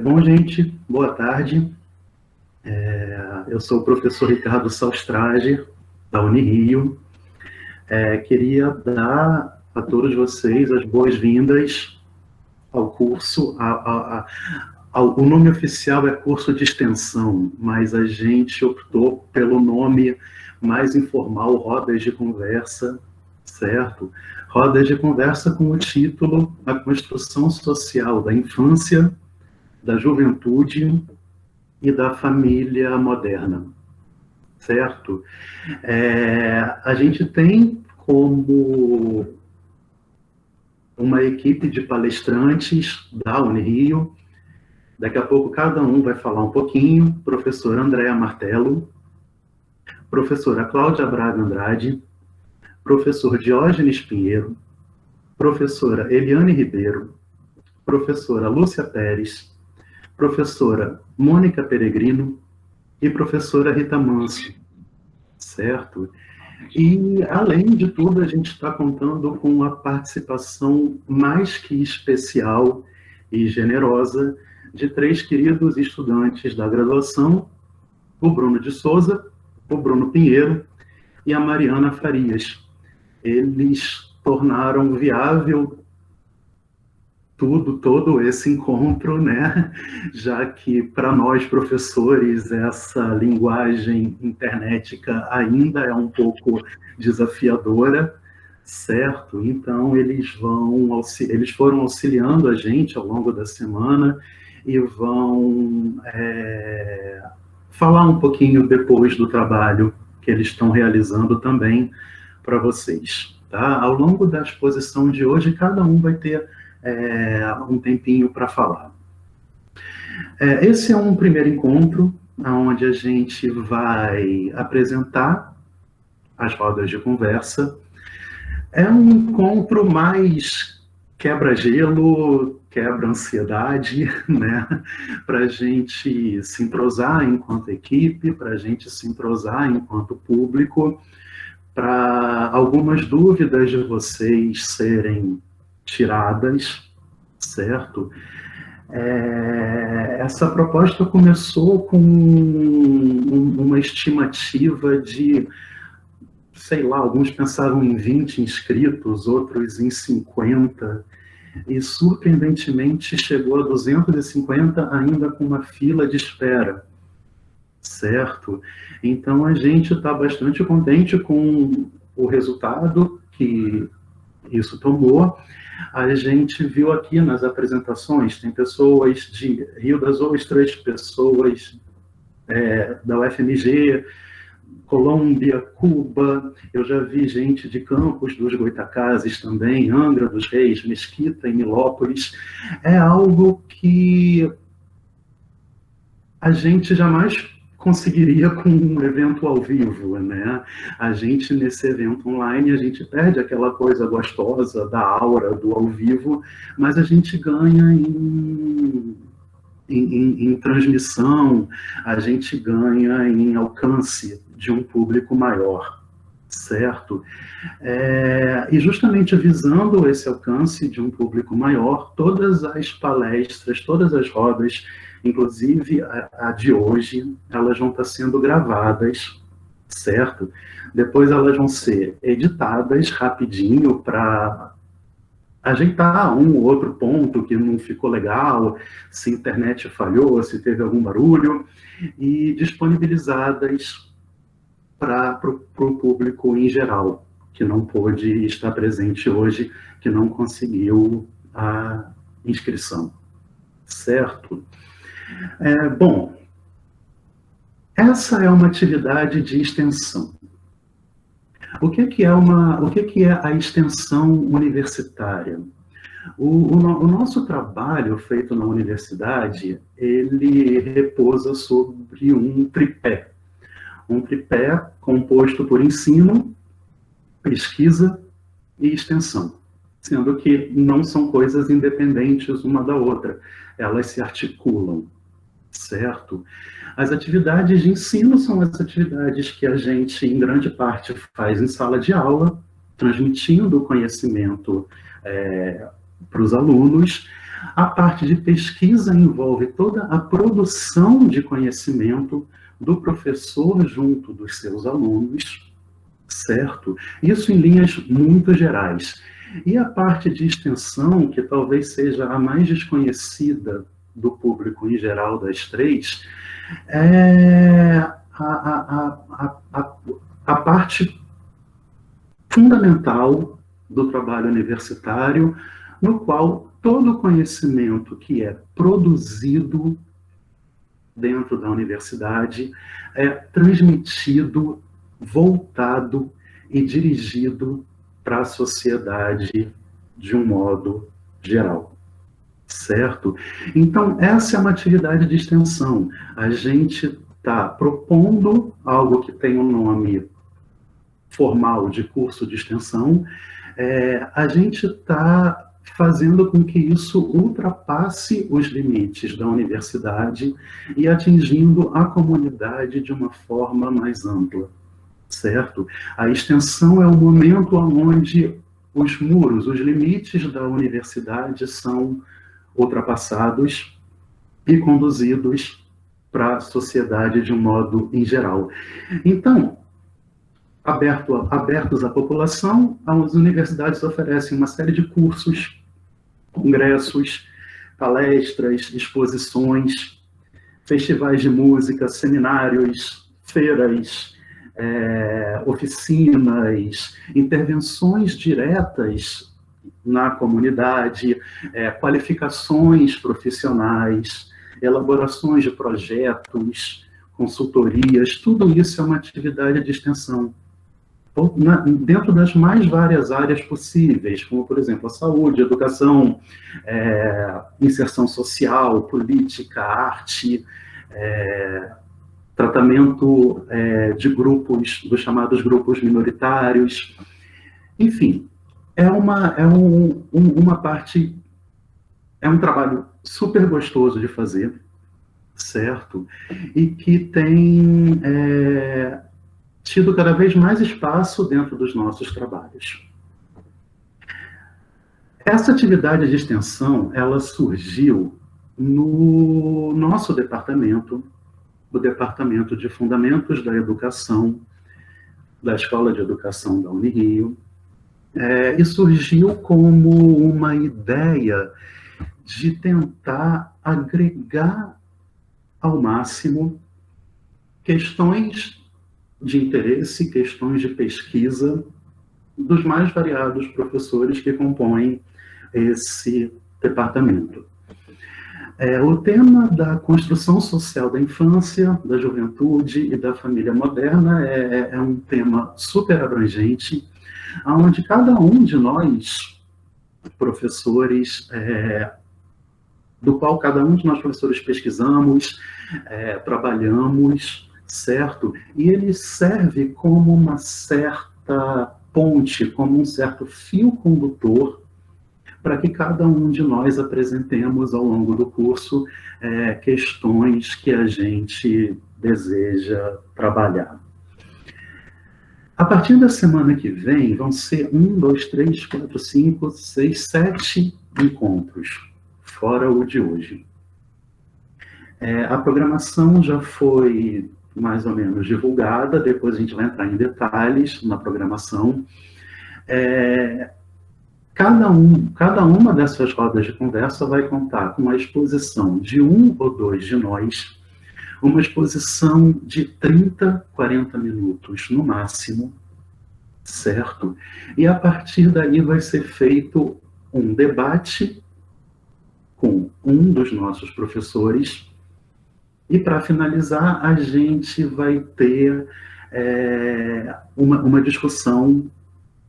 Bom, gente, boa tarde. Eu sou o professor Ricardo Salstrage, da Unirio. Queria dar a todos vocês as boas-vindas ao curso. O nome oficial é curso de extensão, mas a gente optou pelo nome mais informal, Rodas de Conversa, certo? Rodas de Conversa com o título A Construção Social da Infância, da Juventude e da Família Moderna, certo? A gente tem como uma equipe de palestrantes da Unirio. Daqui a pouco cada um vai falar um pouquinho. Professora Andréa Martello, professora Cláudia Braga Andrade, professor Diógenes Pinheiro, professora Eliane Ribeiro, professora Lúcia Pérez, professora Mônica Peregrino e professora Rita Manso, certo? E, além de tudo, a gente está contando com a participação mais que especial e generosa de 3 queridos estudantes da graduação, o Bruno de Souza, o Bruno Pinheiro e a Mariana Farias. Eles tornaram viável todo esse encontro, né? Já que, para nós, professores, essa linguagem internética ainda é um pouco desafiadora, certo? Então, eles foram auxiliando a gente ao longo da semana e vão falar um pouquinho depois do trabalho que eles estão realizando também para vocês, tá? Ao longo da exposição de hoje, cada um vai ter um tempinho para falar. Esse é um primeiro encontro, onde a gente vai apresentar as rodas de conversa. É um encontro mais quebra-gelo, quebra-ansiedade, né? Para a gente se entrosar enquanto equipe, para a gente se entrosar enquanto público, para algumas dúvidas de vocês serem tiradas, certo? Essa proposta começou com uma estimativa de, sei lá, alguns pensavam em 20 inscritos, outros em 50, e surpreendentemente chegou a 250, ainda com uma fila de espera, certo? Então a gente está bastante contente com o resultado que isso tomou. A gente viu aqui nas apresentações, tem pessoas de Rio das Ostras, pessoas da UFMG, Colômbia, Cuba, eu já vi gente de Campos dos Goytacazes também, Angra dos Reis, Mesquita e Nilópolis. É algo que a gente jamais conseguiria com um evento ao vivo, né? A gente, nesse evento online, a gente perde aquela coisa gostosa da aura do ao vivo, mas a gente ganha em transmissão, a gente ganha em alcance de um público maior, certo? E justamente visando esse alcance de um público maior, todas as palestras, todas as rodas, inclusive a de hoje, elas vão estar sendo gravadas, certo? Depois elas vão ser editadas rapidinho para ajeitar um ou outro ponto que não ficou legal, se a internet falhou, se teve algum barulho, e disponibilizadas para o público em geral, que não pôde estar presente hoje, que não conseguiu a inscrição, certo? Bom, essa é uma atividade de extensão. O que é a extensão universitária? O nosso trabalho feito na universidade, ele repousa sobre um tripé composto por ensino, pesquisa e extensão, sendo que não são coisas independentes uma da outra, elas se articulam, certo? As atividades de ensino são as atividades que a gente, em grande parte, faz em sala de aula, transmitindo o conhecimento para os alunos. A parte de pesquisa envolve toda a produção de conhecimento do professor junto dos seus alunos, certo? Isso em linhas muito gerais. E a parte de extensão, que talvez seja a mais desconhecida do público em geral das três, é a parte fundamental do trabalho universitário, no qual todo o conhecimento que é produzido dentro da universidade é transmitido, voltado e dirigido para a sociedade de um modo geral, certo? Então, essa é uma atividade de extensão. A gente está propondo algo que tem um nome formal de curso de extensão, a gente está fazendo com que isso ultrapasse os limites da universidade e atingindo a comunidade de uma forma mais ampla, certo? A extensão é o momento onde os muros, os limites da universidade são ultrapassados e conduzidos para a sociedade de um modo em geral. Então, abertos à população, as universidades oferecem uma série de cursos, congressos, palestras, exposições, festivais de música, seminários, feiras, oficinas, intervenções diretas na comunidade, qualificações profissionais, elaborações de projetos, consultorias, tudo isso é uma atividade de extensão. Dentro das mais várias áreas possíveis, como, por exemplo, a saúde, a educação, inserção social, política, arte, tratamento de grupos, dos chamados grupos minoritários. Enfim, é um trabalho super gostoso de fazer, certo? E que tem tido cada vez mais espaço dentro dos nossos trabalhos. Essa atividade de extensão, ela surgiu no nosso departamento, o Departamento de Fundamentos da Educação, da Escola de Educação da Unirio, e surgiu como uma ideia de tentar agregar ao máximo questões de interesse, questões de pesquisa dos mais variados professores que compõem esse departamento. O tema da construção social da infância, da juventude e da família moderna é um tema super abrangente, onde cada um de nós, professores, do qual cada um de nós, professores, pesquisamos, trabalhamos, certo? E ele serve como uma certa ponte, como um certo fio condutor para que cada um de nós apresentemos ao longo do curso questões que a gente deseja trabalhar. A partir da semana que vem, vão ser 1, 2, 3, 4, 5, 6, 7 encontros, fora o de hoje. A programação já foi mais ou menos divulgada, depois a gente vai entrar em detalhes na programação. Cada uma dessas rodas de conversa vai contar com uma exposição de 1 ou 2 de nós, uma exposição de 30, 40 minutos no máximo, certo? E a partir daí vai ser feito um debate com um dos nossos professores. E, para finalizar, a gente vai ter uma discussão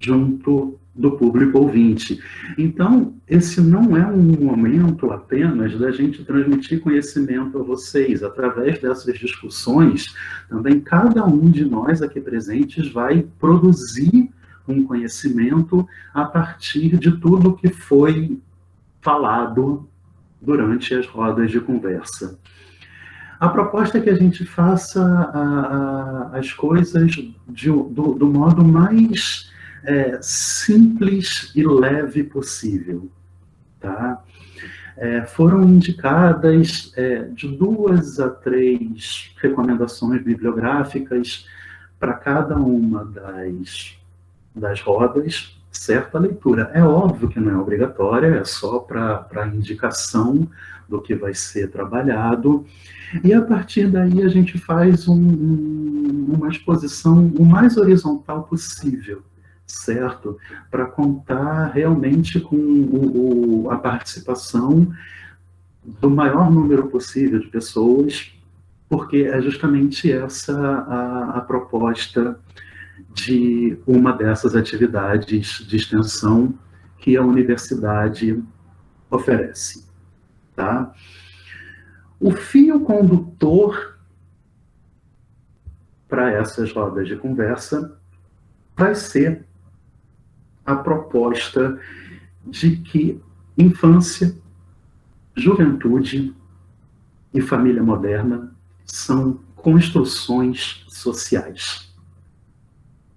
junto do público ouvinte. Então, esse não é um momento apenas da gente transmitir conhecimento a vocês. Através dessas discussões, também cada um de nós aqui presentes vai produzir um conhecimento a partir de tudo que foi falado durante as rodas de conversa. A proposta é que a gente faça as coisas do modo mais simples e leve possível, tá? foram indicadas de 2 a 3 recomendações bibliográficas para cada uma das rodas, certa leitura. É óbvio que não é obrigatória, é só para indicação do que vai ser trabalhado, e a partir daí a gente faz uma exposição o mais horizontal possível, certo? Para contar realmente com a participação do maior número possível de pessoas, porque é justamente essa a proposta de uma dessas atividades de extensão que a universidade oferece, tá? O fio condutor para essas rodas de conversa vai ser a proposta de que infância, juventude e família moderna são construções sociais,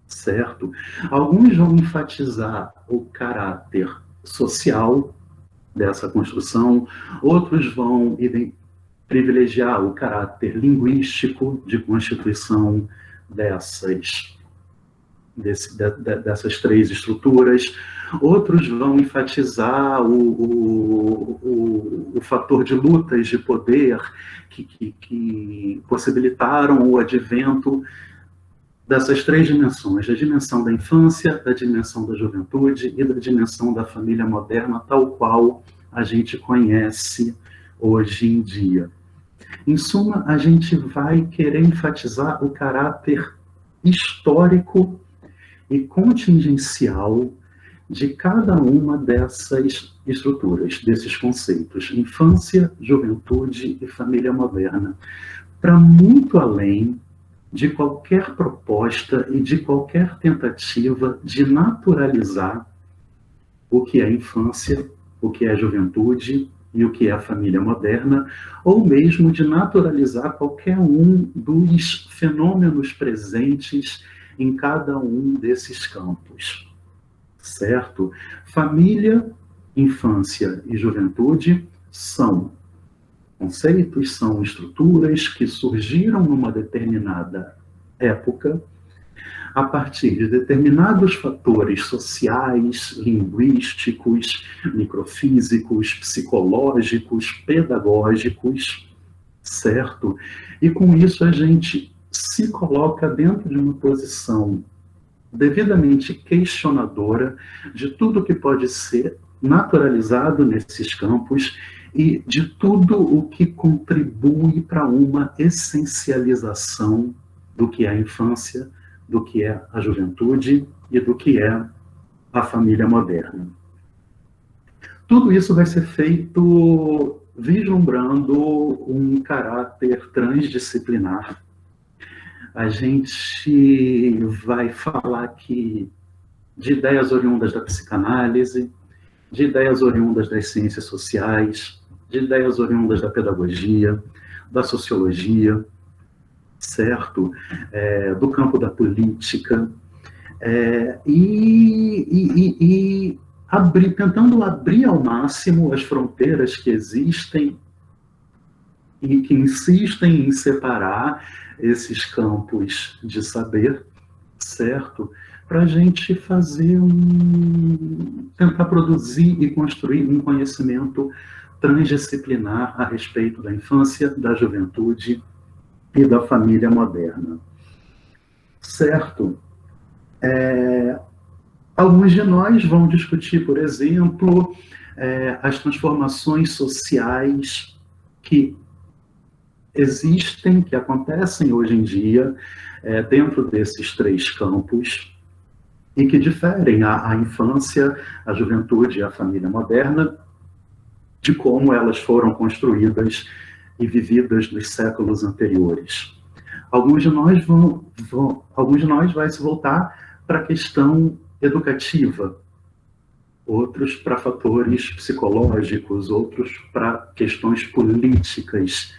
certo? Alguns vão enfatizar o caráter social dessa construção, outros vão privilegiar o caráter linguístico de constituição dessas 3 estruturas, outros vão enfatizar o fator de lutas de poder que possibilitaram o advento dessas 3 dimensões, da dimensão da infância, da dimensão da juventude e da dimensão da família moderna, tal qual a gente conhece hoje em dia. Em suma, a gente vai querer enfatizar o caráter histórico e contingencial de cada uma dessas estruturas, desses conceitos, infância, juventude e família moderna, para muito além de qualquer proposta e de qualquer tentativa de naturalizar o que é infância, o que é juventude e o que é a família moderna, ou mesmo de naturalizar qualquer um dos fenômenos presentes em cada um desses campos, certo? Família, infância e juventude são conceitos, são estruturas que surgiram numa determinada época, a partir de determinados fatores sociais, linguísticos, microfísicos, psicológicos, pedagógicos, certo? E com isso a gente se coloca dentro de uma posição devidamente questionadora de tudo que pode ser naturalizado nesses campos e de tudo o que contribui para uma essencialização do que é a infância, do que é a juventude e do que é a família moderna. Tudo isso vai ser feito vislumbrando um caráter transdisciplinar. A gente vai falar aqui de ideias oriundas da psicanálise, de ideias oriundas das ciências sociais, de ideias oriundas da pedagogia, da sociologia, certo? Do campo da política, tentando abrir ao máximo as fronteiras que existem e que insistem em separar esses campos de saber, certo? Para a gente tentar produzir e construir um conhecimento transdisciplinar a respeito da infância, da juventude e da família moderna, certo? Alguns de nós vão discutir, por exemplo, as transformações sociais que existem, que acontecem hoje em dia, dentro desses 3 campos, e que diferem a infância, a juventude e a família moderna, de como elas foram construídas e vividas nos séculos anteriores. Alguns de nós vai se voltar para a questão educativa, outros para fatores psicológicos, outros para questões políticas,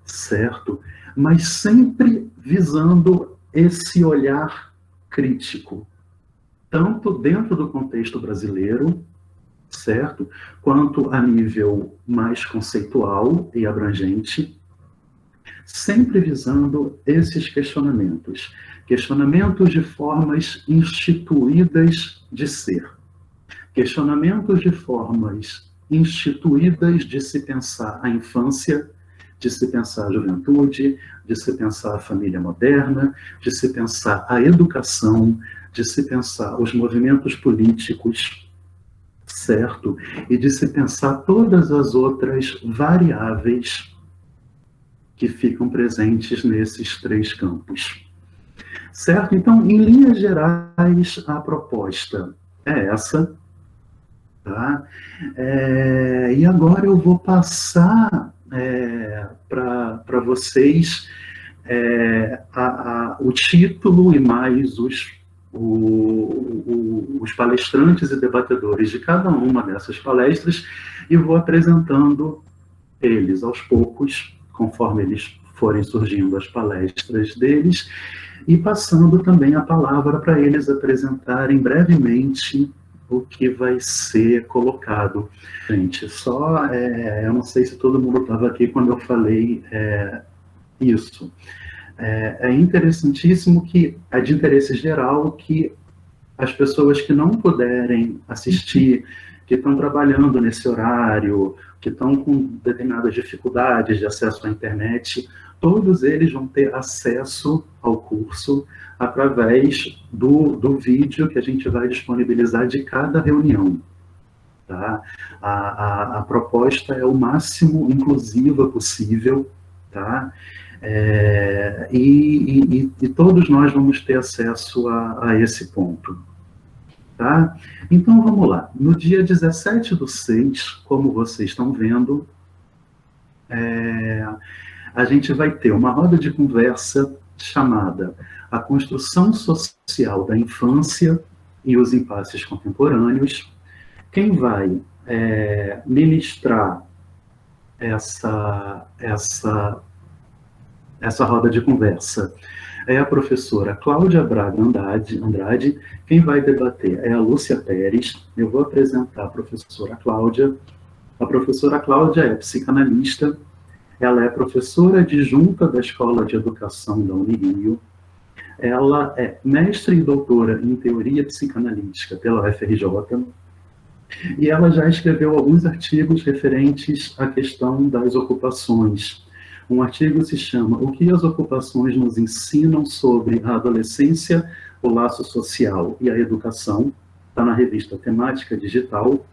certo? Mas sempre visando esse olhar crítico, tanto dentro do contexto brasileiro, certo? Quanto a nível mais conceitual e abrangente, sempre visando esses questionamentos. Questionamentos de formas instituídas de ser. Questionamentos de formas instituídas de se pensar a infância, de se pensar a juventude, de se pensar a família moderna, de se pensar a educação, de se pensar os movimentos políticos, certo? E de se pensar todas as outras variáveis que ficam presentes nesses três campos. Certo? Então, em linhas gerais, a proposta é essa. Tá? E agora eu vou passar para vocês o título e mais os palestrantes e debatedores de cada uma dessas palestras e vou apresentando eles aos poucos, conforme eles forem surgindo as palestras deles, e passando também a palavra para eles apresentarem brevemente o que vai ser colocado. Gente, eu não sei se todo mundo estava aqui quando eu falei isso. É interessantíssimo que, é de interesse geral que as pessoas que não puderem assistir, que estão trabalhando nesse horário, que estão com determinadas dificuldades de acesso à internet, todos eles vão ter acesso ao curso através do vídeo que a gente vai disponibilizar de cada reunião. Tá? A proposta é o máximo inclusiva possível, tá? E todos nós vamos ter acesso a esse ponto. Tá? Então, vamos lá. No dia 17/6, como vocês estão vendo, a gente vai ter uma roda de conversa chamada A Construção Social da Infância e os Impasses Contemporâneos. Quem vai ministrar essa roda de conversa é a professora Cláudia Braga Andrade. Quem vai debater é a Lúcia Pérez. Eu vou apresentar a professora Cláudia. A professora Cláudia é psicanalista, ela é professora adjunta da Escola de Educação da Unirio, ela é mestre e doutora em teoria psicanalítica pela UFRJ, e ela já escreveu alguns artigos referentes à questão das ocupações. Um artigo se chama O que as ocupações nos ensinam sobre a adolescência, o laço social e a educação, está na revista Temática Digital,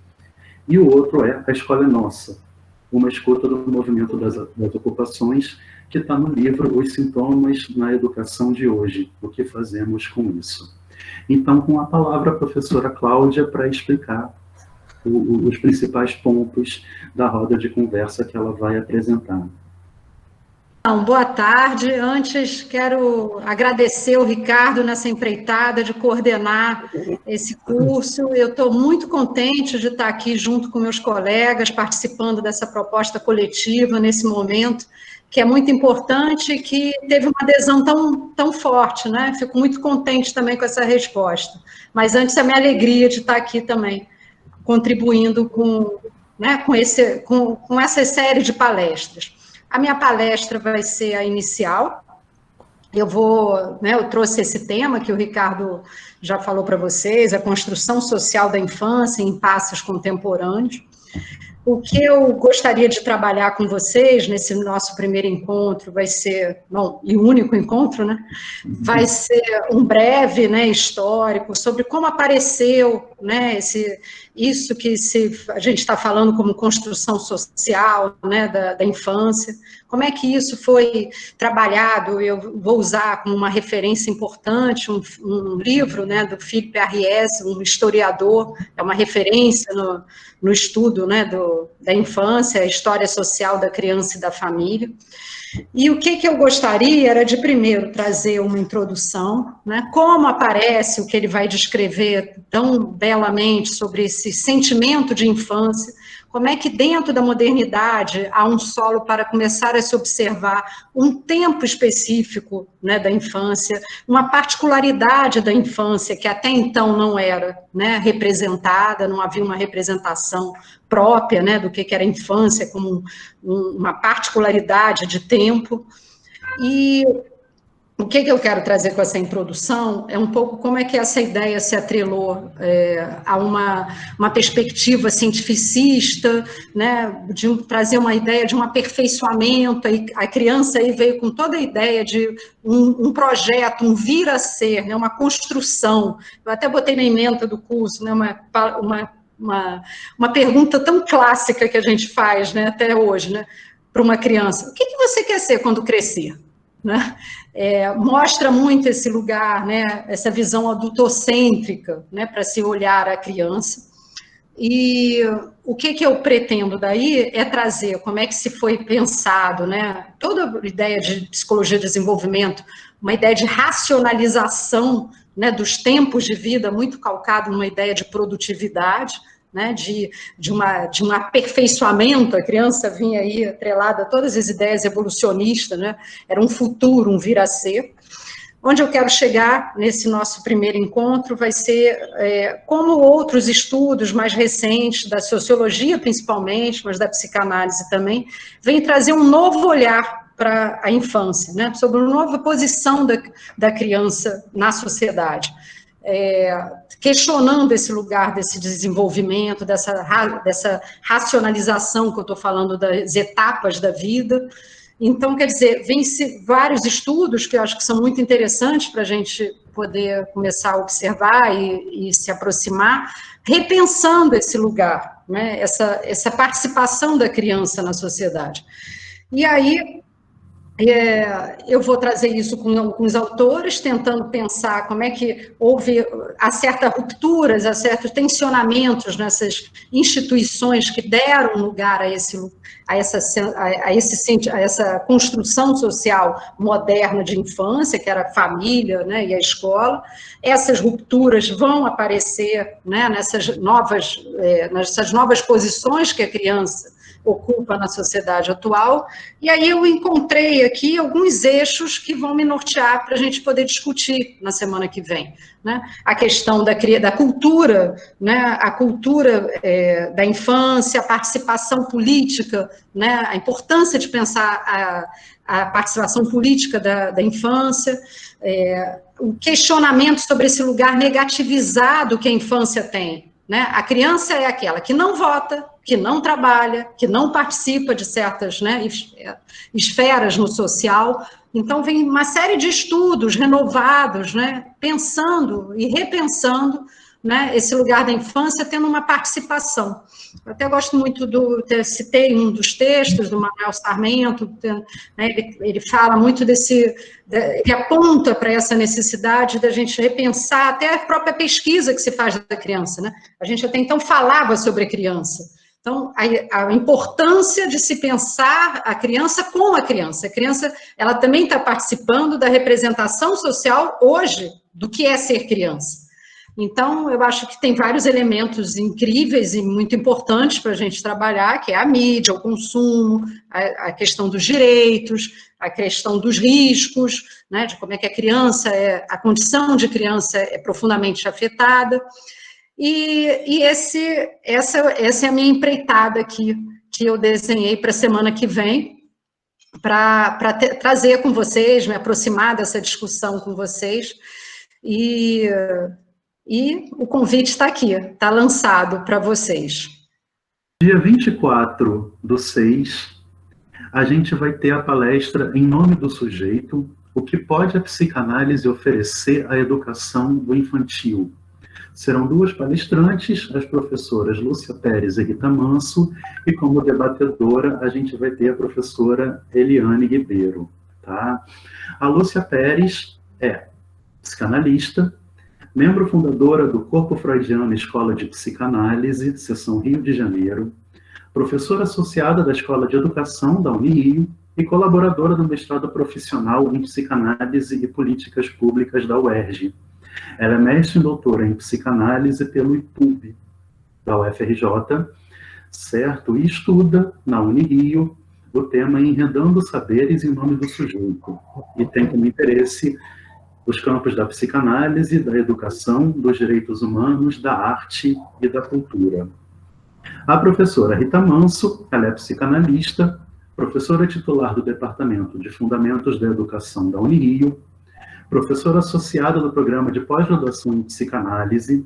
e o outro é A Escola é Nossa, uma escuta do movimento das ocupações, que está no livro Os Sintomas na Educação de Hoje, o que fazemos com isso. Então, com a palavra a professora Cláudia para explicar os principais pontos da roda de conversa que ela vai apresentar. Então, boa tarde. Antes, quero agradecer o Ricardo nessa empreitada de coordenar esse curso. Eu estou muito contente de estar aqui junto com meus colegas, participando dessa proposta coletiva nesse momento, que é muito importante e que teve uma adesão tão forte, né? Fico muito contente também com essa resposta. Mas antes, a minha alegria de estar aqui também, contribuindo com essa série de palestras. A minha palestra vai ser a inicial. Eu trouxe esse tema que o Ricardo já falou para vocês, a construção social da infância em impasses contemporâneos. O que eu gostaria de trabalhar com vocês nesse nosso primeiro encontro vai ser, e único encontro, né? Vai ser um breve, histórico sobre como apareceu, isso que a gente está falando como construção social, da infância, como é que isso foi trabalhado. Eu vou usar como uma referência importante um livro, do Philippe Ariès, um historiador, é uma referência no estudo, da infância, a história social da criança e da família. E o que eu gostaria era de, primeiro, trazer uma introdução, como aparece o que ele vai descrever tão belamente sobre esse sentimento de infância, como é que dentro da modernidade há um solo para começar a se observar um tempo específico, né, da infância, uma particularidade da infância que até então não era, né, representada, não havia uma representação própria, né, do que era a infância como uma particularidade de tempo. E o que eu quero trazer com essa introdução é um pouco como é que essa ideia se atrelou a uma perspectiva cientificista, né, de trazer uma ideia de um aperfeiçoamento. A criança aí veio com toda a ideia de um projeto, um vir a ser, né, uma construção. Eu até botei na ementa do curso, né, uma pergunta tão clássica que a gente faz, né, até hoje, né, para uma criança: o que você quer ser quando crescer? Né? Mostra muito esse lugar, né, essa visão adultocêntrica, né, para se olhar a criança. E o que eu pretendo daí é trazer como é que se foi pensado, né, toda a ideia de psicologia de desenvolvimento, uma ideia de racionalização, né, dos tempos de vida, muito calcado numa ideia de produtividade, né, de um aperfeiçoamento. A criança vinha aí atrelada a todas as ideias evolucionistas, né, era um futuro, um vir a ser. Onde eu quero chegar nesse nosso primeiro encontro vai ser como outros estudos mais recentes, da sociologia principalmente, mas da psicanálise também, vêm trazer um novo olhar para a infância, né, sobre uma nova posição da criança na sociedade. Questionando esse lugar desse desenvolvimento, dessa racionalização que eu estou falando das etapas da vida. Então, quer dizer, vem-se vários estudos que eu acho que são muito interessantes para a gente poder começar a observar e se aproximar, repensando esse lugar, né, essa participação da criança na sociedade. E aí, eu vou trazer isso com alguns autores, tentando pensar como é que há certas rupturas, há certos tensionamentos nessas instituições que deram lugar a essa construção social moderna de infância, que era a família, né, e a escola. Essas rupturas vão aparecer, né, nessas novas posições que a criança ocupa na sociedade atual, e aí eu encontrei aqui alguns eixos que vão me nortear para a gente poder discutir na semana que vem, né? A questão da cultura, né? A cultura da infância, a participação política, né? A importância de pensar a participação política da infância, o questionamento sobre esse lugar negativizado que a infância tem, né? A criança é aquela que não vota, que não trabalha, que não participa de certas, né, esferas no social. Então, vem uma série de estudos renovados, né, pensando e repensando, né, esse lugar da infância, tendo uma participação. Eu até gosto muito citei um dos textos do Manuel Sarmento, né, ele fala muito ele aponta para essa necessidade da gente repensar até a própria pesquisa que se faz da criança, né? A gente até então falava sobre a criança. Então, a importância de se pensar a criança com a criança. A criança, ela também está participando da representação social hoje do que é ser criança. Então, eu acho que tem vários elementos incríveis e muito importantes para a gente trabalhar, que é a mídia, o consumo, a questão dos direitos, a questão dos riscos, né, de como é que a condição de criança é profundamente afetada. E essa é a minha empreitada aqui, que eu desenhei para a semana que vem, para trazer com vocês, me aproximar dessa discussão com vocês, e o convite está aqui, está lançado para vocês. Dia 24/6, a gente vai ter a palestra Em Nome do Sujeito, o que pode a psicanálise oferecer à educação do infantil. Serão duas palestrantes, as professoras Lúcia Pérez e Rita Manso, e como debatedora a gente vai ter a professora Eliane Ribeiro. Tá? A Lúcia Pérez é psicanalista, membro fundadora do Corpo Freudiano Escola de Psicanálise, Seção Rio de Janeiro, professora associada da Escola de Educação da Unirio e colaboradora do mestrado profissional em Psicanálise e Políticas Públicas da UERJ. Ela é mestre e doutora em psicanálise pelo IPUB, da UFRJ, certo? E estuda na Unirio o tema Enredando Saberes em Nome do Sujeito, e tem como interesse os campos da psicanálise, da educação, dos direitos humanos, da arte e da cultura. A professora Rita Manso, ela é psicanalista, professora titular do Departamento de Fundamentos da Educação da Unirio, professora associada do Programa de Pós-Graduação em Psicanálise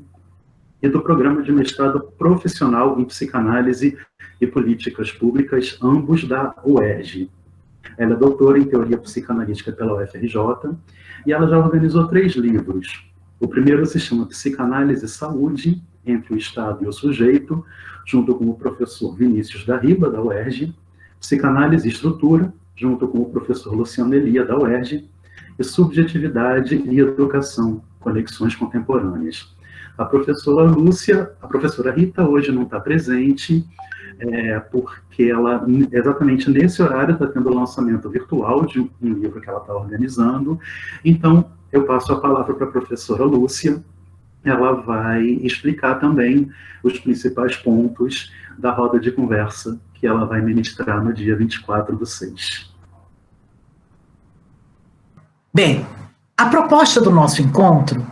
e do Programa de Mestrado Profissional em Psicanálise e Políticas Públicas, ambos da UERJ. Ela é doutora em Teoria Psicanalítica pela UFRJ e ela já organizou 3 livros. O primeiro se chama Psicanálise e Saúde, entre o Estado e o Sujeito, junto com o professor Vinícius da Riba, da UERJ, Psicanálise e Estrutura, junto com o professor Luciano Elia, da UERJ, e Subjetividade e Educação, Conexões Contemporâneas. A professora Rita hoje não está presente, porque ela, exatamente nesse horário, está tendo o lançamento virtual de um livro que ela está organizando. Então, eu passo a palavra para a professora Lúcia. Ela vai explicar também os principais pontos da roda de conversa que ela vai ministrar no dia 24/6. Bem, a proposta do nosso encontro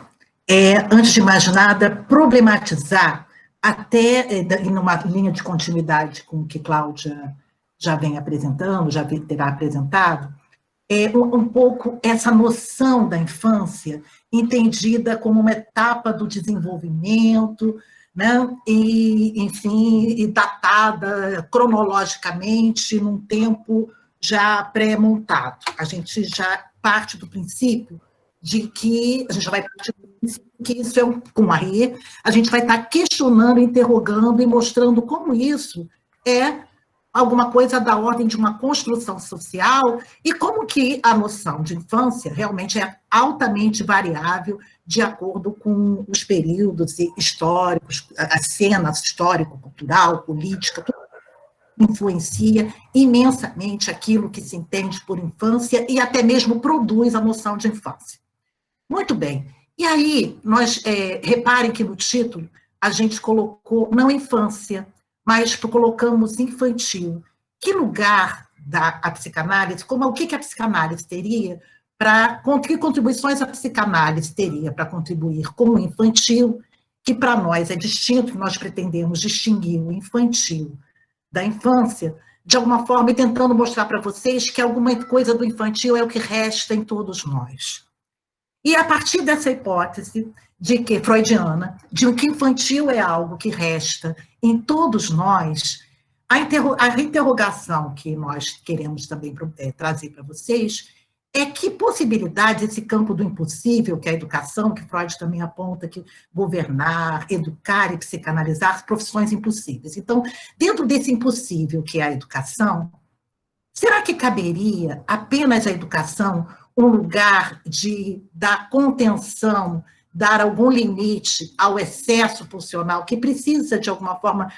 é, antes de mais nada, problematizar, até numa linha de continuidade com o que Cláudia já vem apresentando, já terá apresentado, um pouco essa noção da infância entendida como uma etapa do desenvolvimento, né? E, enfim, datada cronologicamente num tempo já pré-montado. A gente já parte do princípio de que, a gente já vai partir do princípio que isso é com a RE, a gente vai estar questionando, interrogando e mostrando como isso é alguma coisa da ordem de uma construção social e como que a noção de infância realmente é altamente variável de acordo com os períodos históricos, a cena histórico-cultural, política, tudo influencia imensamente aquilo que se entende por infância e até mesmo produz a noção de infância. Muito bem. E aí, reparem que no título a gente colocou não infância, mas colocamos infantil. Que lugar dá a psicanálise? O que a psicanálise teria que contribuições a psicanálise teria para contribuir com o infantil, que para nós é distinto, que nós pretendemos distinguir o infantil da infância, de alguma forma, e tentando mostrar para vocês que alguma coisa do infantil é o que resta em todos nós. E a partir dessa hipótese de que freudiana, de que infantil é algo que resta em todos nós, a interrogação que nós queremos também trazer para vocês é que possibilidade esse campo do impossível, que é a educação, que Freud também aponta que governar, educar e psicanalizar profissões impossíveis. Então, dentro desse impossível que é a educação, será que caberia apenas a educação um lugar da contenção, dar algum limite ao excesso funcional que precisa, de alguma forma,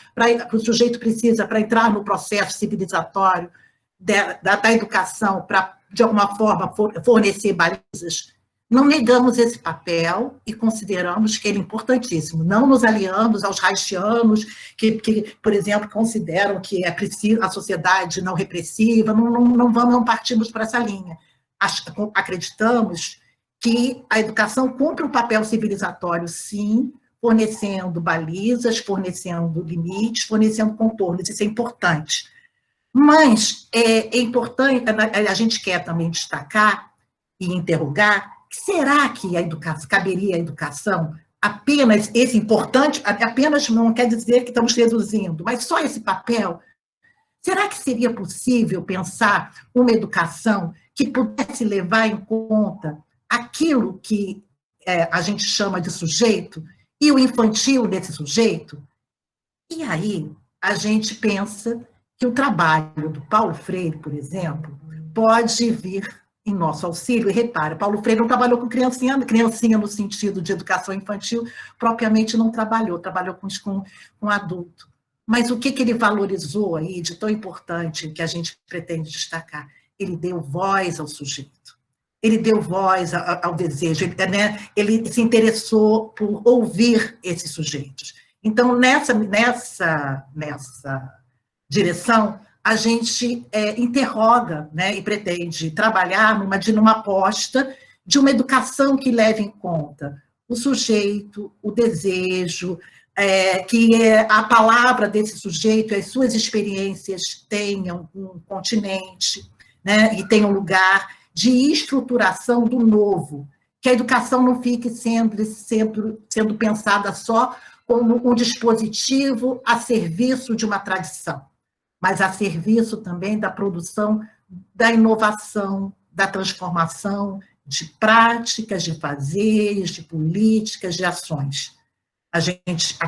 o sujeito precisa para entrar no processo civilizatório da educação, para, de alguma forma, fornecer balizas? Não negamos esse papel e consideramos que ele é importantíssimo. Não nos aliamos aos reichianos, que por exemplo, consideram que é preciso a sociedade não repressiva, não partimos para essa linha. Acreditamos que a educação cumpre um papel civilizatório, sim, fornecendo balizas, fornecendo limites, fornecendo contornos, isso é importante. Mas é importante, a gente quer também destacar e interrogar, será que caberia a educação apenas esse importante, apenas não quer dizer que estamos reduzindo, mas só esse papel? Será que seria possível pensar uma educação que pudesse levar em conta aquilo que a gente chama de sujeito e o infantil desse sujeito? E aí a gente pensa que o trabalho do Paulo Freire, por exemplo, pode vir em nosso auxílio. E repara, Paulo Freire não trabalhou com criancinha no sentido de educação infantil, propriamente não trabalhou com adulto. Mas o que ele valorizou aí de tão importante que a gente pretende destacar? Ele deu voz ao sujeito, ele deu voz ao desejo, ele se interessou por ouvir esses sujeitos. Então, nessa direção, a gente interroga, né, e pretende trabalhar numa aposta de uma educação que leve em conta o sujeito, o desejo, que a palavra desse sujeito, as suas experiências tenham um continente, né, e tenham lugar de estruturação do novo, que a educação não fique sendo pensada só como um dispositivo a serviço de uma tradição, mas a serviço também da produção da inovação, da transformação de práticas, de fazeres, de políticas, de ações.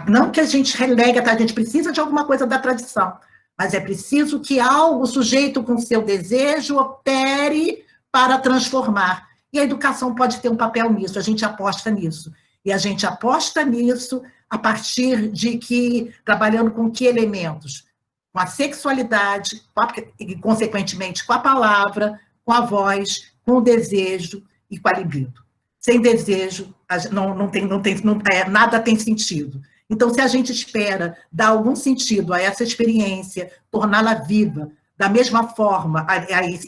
Não que a gente relegue, a gente precisa de alguma coisa da tradição, mas é preciso que o sujeito com seu desejo opere para transformar. E a educação pode ter um papel nisso, a gente aposta nisso. E a gente aposta nisso a partir de trabalhando com que elementos? Com a sexualidade, e, consequentemente, com a palavra, com a voz, com o desejo e com a libido. Sem desejo, nada tem sentido. Então, se a gente espera dar algum sentido a essa experiência, torná-la viva, da mesma forma,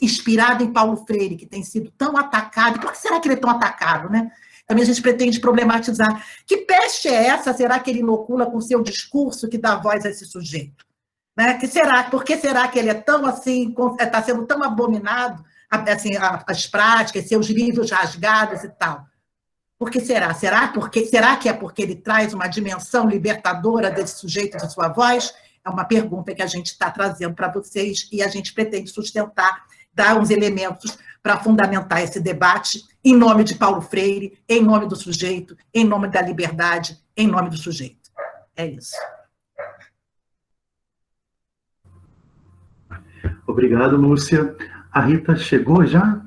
inspirada em Paulo Freire, que tem sido tão atacado, por que será que ele é tão atacado, né? Também a gente pretende problematizar. Que peste é essa, será que ele inocula com o seu discurso que dá voz a esse sujeito? Né? Por que será que ele é tão assim, está sendo tão abominado, assim, as práticas, seus livros rasgados e tal? Por que será? Será que é porque ele traz uma dimensão libertadora desse sujeito, de sua voz? É uma pergunta que a gente está trazendo para vocês e a gente pretende sustentar, dar uns elementos para fundamentar esse debate em nome de Paulo Freire, em nome do sujeito, em nome da liberdade, em nome do sujeito. É isso. Obrigado, Lúcia. A Rita chegou já?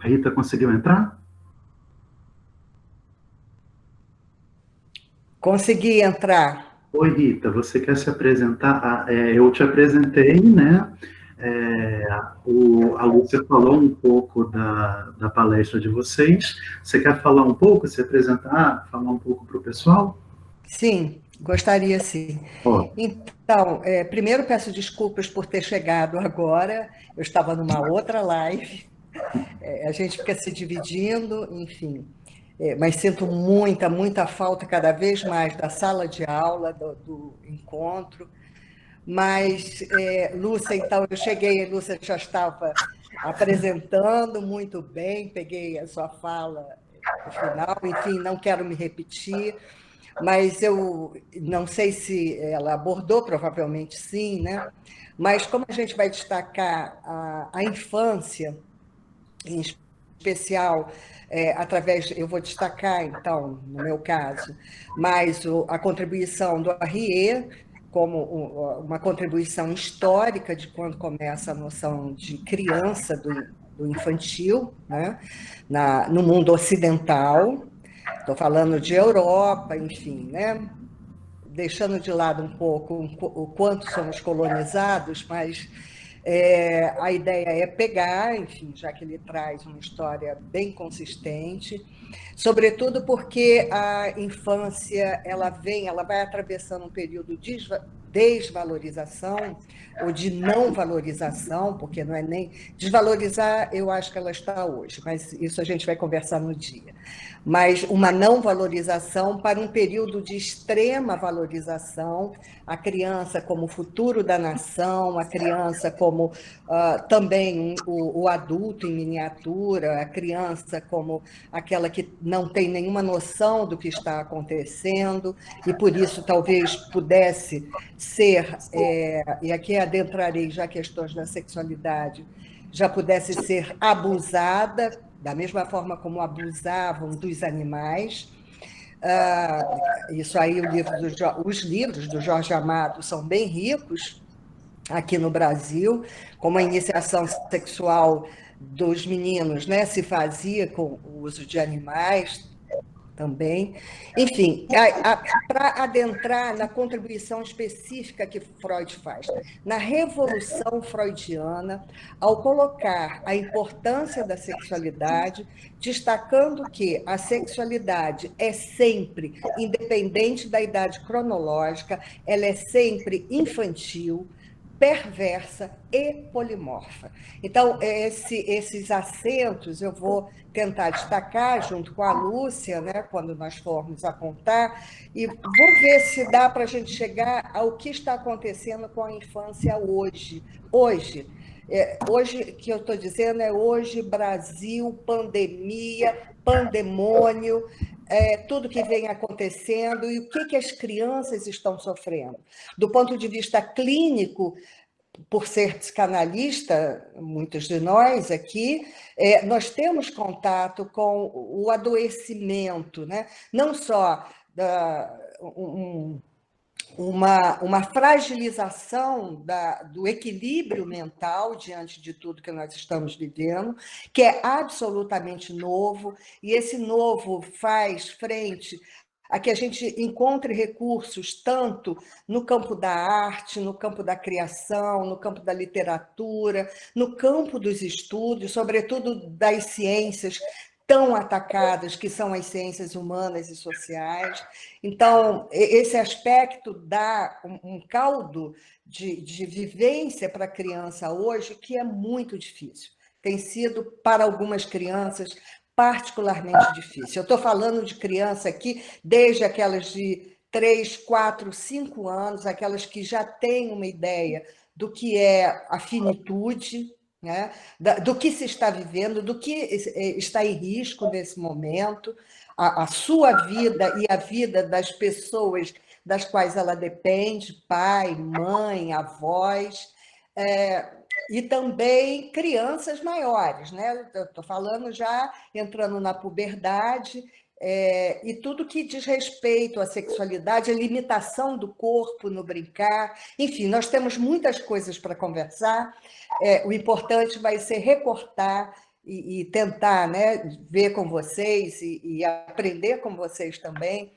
A Rita conseguiu entrar? Consegui entrar. Oi, Rita, você quer se apresentar? Eu te apresentei, né? A Lúcia falou um pouco da palestra de vocês. Você quer falar um pouco, se apresentar, falar um pouco para o pessoal? Sim, gostaria sim. Então, primeiro peço desculpas por ter chegado agora, eu estava numa outra live, a gente fica se dividindo, enfim, mas sinto muita falta cada vez mais da sala de aula, do encontro. Mas, Lúcia, então, eu cheguei, Lúcia já estava apresentando muito bem, peguei a sua fala no final, enfim, não quero me repetir, mas eu não sei se ela abordou, provavelmente sim, né? Mas como a gente vai destacar a infância, em especial, eu vou destacar, então, no meu caso, mais a contribuição do Arrier, como uma contribuição histórica de quando começa a noção de criança, do infantil, né? No mundo ocidental. Estou falando de Europa, enfim, né? Deixando de lado um pouco o quanto somos colonizados, mas a ideia é pegar, enfim, já que ele traz uma história bem consistente, sobretudo porque a infância ela vai atravessando um período de desvalorização ou de não valorização, porque não é nem desvalorizar, eu acho que ela está hoje, mas isso a gente vai conversar no dia. Mas uma não valorização para um período de extrema valorização, a criança como futuro da nação, a criança como também o adulto em miniatura, a criança como aquela que não tem nenhuma noção do que está acontecendo, e por isso talvez pudesse ser, e aqui adentrarei já questões da sexualidade, já pudesse ser abusada, da mesma forma como abusavam dos animais. Isso aí, os livros do Jorge Amado são bem ricos aqui no Brasil, como a iniciação sexual dos meninos, né, se fazia com o uso de animais, também. Enfim, para adentrar na contribuição específica que Freud faz, na revolução freudiana, ao colocar a importância da sexualidade, destacando que a sexualidade é sempre, independente da idade cronológica, ela é sempre infantil, perversa e polimorfa. Então, esses acentos eu vou tentar destacar junto com a Lúcia, né, quando nós formos apontar, e vou ver se dá para a gente chegar ao que está acontecendo com a infância hoje. Hoje que eu estou dizendo é hoje, Brasil, pandemia, pandemônio, tudo que vem acontecendo e o que as crianças estão sofrendo. Do ponto de vista clínico, por ser psicanalista, muitos de nós aqui, nós temos contato com o adoecimento, né? Não só uma fragilização do equilíbrio mental diante de tudo que nós estamos vivendo, que é absolutamente novo, e esse novo faz frente a que a gente encontre recursos tanto no campo da arte, no campo da criação, no campo da literatura, no campo dos estudos, sobretudo das ciências tão atacadas, que são as ciências humanas e sociais. Então, esse aspecto dá um caldo de vivência para a criança hoje que é muito difícil. Tem sido, para algumas crianças, particularmente difícil. Eu estou falando de criança aqui, desde aquelas de 3, 4, 5 anos, aquelas que já têm uma ideia do que é a finitude, né? Do que se está vivendo, do que está em risco nesse momento, a sua vida e a vida das pessoas das quais ela depende, pai, mãe, avós, e também crianças maiores, né? Estou falando já entrando na puberdade, e tudo que diz respeito à sexualidade, a limitação do corpo no brincar, enfim, nós temos muitas coisas para conversar. O importante vai ser recortar e tentar, né, ver com vocês e aprender com vocês também,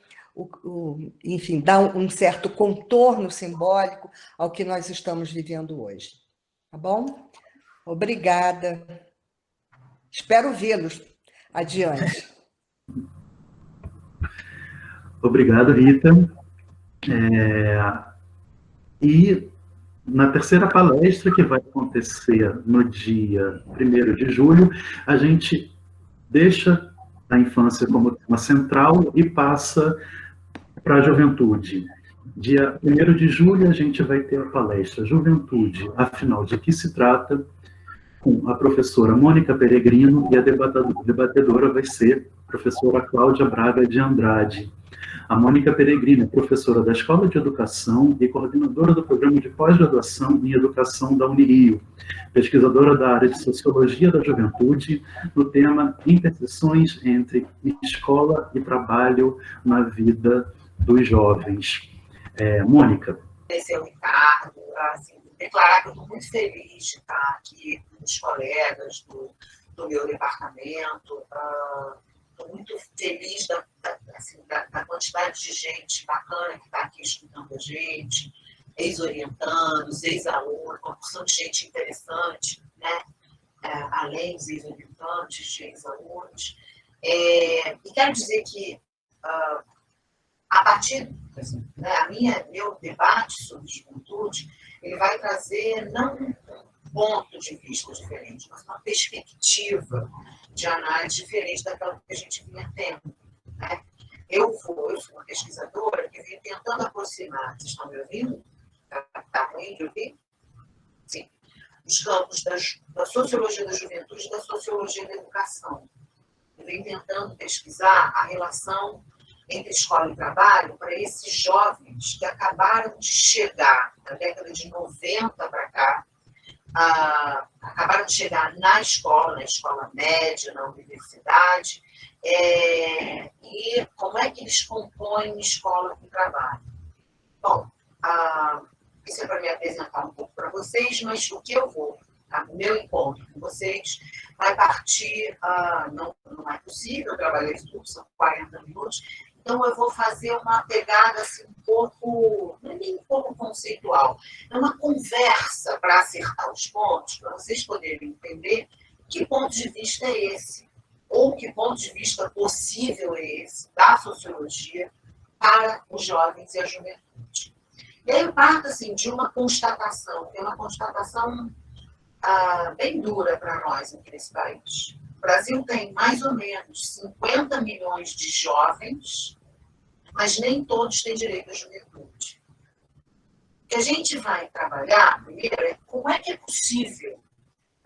enfim, dar um certo contorno simbólico ao que nós estamos vivendo hoje. Tá bom? Obrigada. Espero vê-los adiante. Obrigado, Rita. E na terceira palestra, que vai acontecer no dia 1º de julho, a gente deixa a infância como tema central e passa para a juventude. Dia 1º de julho, a gente vai ter a palestra Juventude, afinal, de que se trata, com a professora Mônica Peregrino, e a debatedora vai ser a professora Cláudia Braga de Andrade. A Mônica Peregrino é professora da Escola de Educação e coordenadora do programa de pós-graduação em Educação da Unirio, pesquisadora da área de Sociologia da Juventude, no tema Interseções entre Escola e Trabalho na Vida dos Jovens. Mônica. Agradecer ao Ricardo, assim, declarar que eu estou muito feliz de estar aqui com os colegas do meu departamento. Estou muito feliz da quantidade de gente bacana que está aqui escutando a gente, ex-orientandos, ex-alunos, uma porção de gente interessante, né? Além dos ex-orientantes, de ex-alunos. E quero dizer que, a partir, né, meu debate sobre juventude, ele vai trazer não um ponto de vista diferente, mas uma perspectiva de análise diferente daquela que a gente vinha tendo. Né? Eu sou uma pesquisadora que vem tentando aproximar, vocês estão me ouvindo? Está ruim de ouvir? Sim. Os campos da sociologia da juventude e da sociologia da educação. Eu venho tentando pesquisar a relação entre escola e trabalho para esses jovens que acabaram de chegar na década de 90 para cá, acabaram de chegar na escola média, na universidade, e como é que eles compõem escola com trabalho. Bom, isso é para me apresentar um pouco para vocês, mas o que eu vou o meu encontro com vocês vai partir, não é possível, eu trabalhei isso, são 40 minutos, então eu vou fazer uma pegada assim, um pouco conceitual. É uma conversa para acertar os pontos, para vocês poderem entender que ponto de vista é esse, ou que ponto de vista possível é esse da sociologia para os jovens e a juventude. E aí eu parto assim, de uma constatação, que é uma constatação bem dura para nós aqui nesse país. O Brasil tem mais ou menos 50 milhões de jovens, mas nem todos têm direito à juventude. O que a gente vai trabalhar, primeiro, é como é que é possível,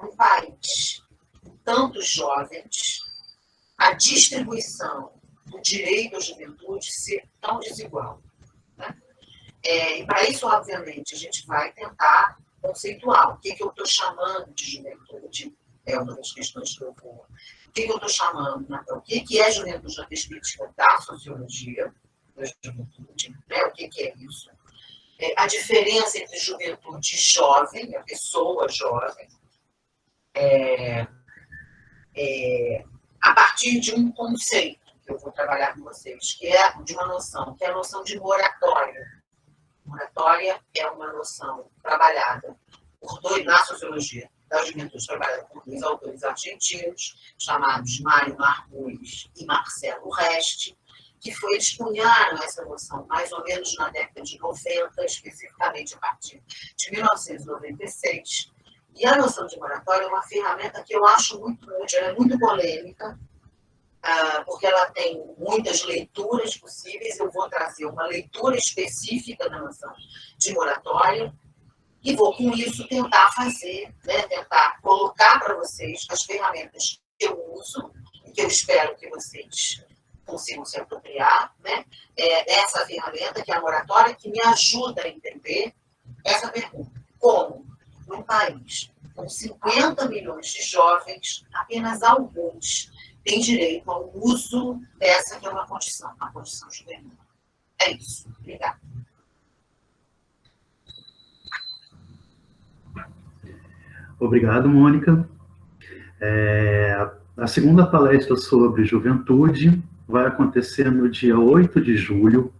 num país com tantos jovens, a distribuição do direito à juventude ser tão desigual. Né? E para isso, obviamente, a gente vai tentar conceituar o que eu estou chamando de juventude, é uma das questões que eu vou. O que eu estou chamando, né? O que é juventude na perspectiva da sociologia da juventude, né? O que é isso? A diferença entre juventude jovem, a pessoa jovem, a partir de um conceito que eu vou trabalhar com vocês, que é de uma noção, que é a noção de moratória. Moratória é uma noção trabalhada na sociologia da juventude, trabalhada por dois autores argentinos, chamados Mário Marcuz e Marcelo Reste, que eles cunharam essa noção mais ou menos na década de 90, especificamente a partir de 1996. E a noção de moratória é uma ferramenta que eu acho muito útil, ela é muito polêmica, porque ela tem muitas leituras possíveis. Eu vou trazer uma leitura específica da noção de moratória e vou, com isso, tentar fazer, né, tentar colocar para vocês as ferramentas que eu uso e que eu espero que vocês consigam se apropriar, né, essa ferramenta, que é a moratória, que me ajuda a entender essa pergunta. Como, num país com 50 milhões de jovens, apenas alguns tem direito ao uso dessa que é uma condição juvenil. É isso. Obrigada. Obrigado, Mônica. A segunda palestra sobre juventude vai acontecer no dia 8 de julho.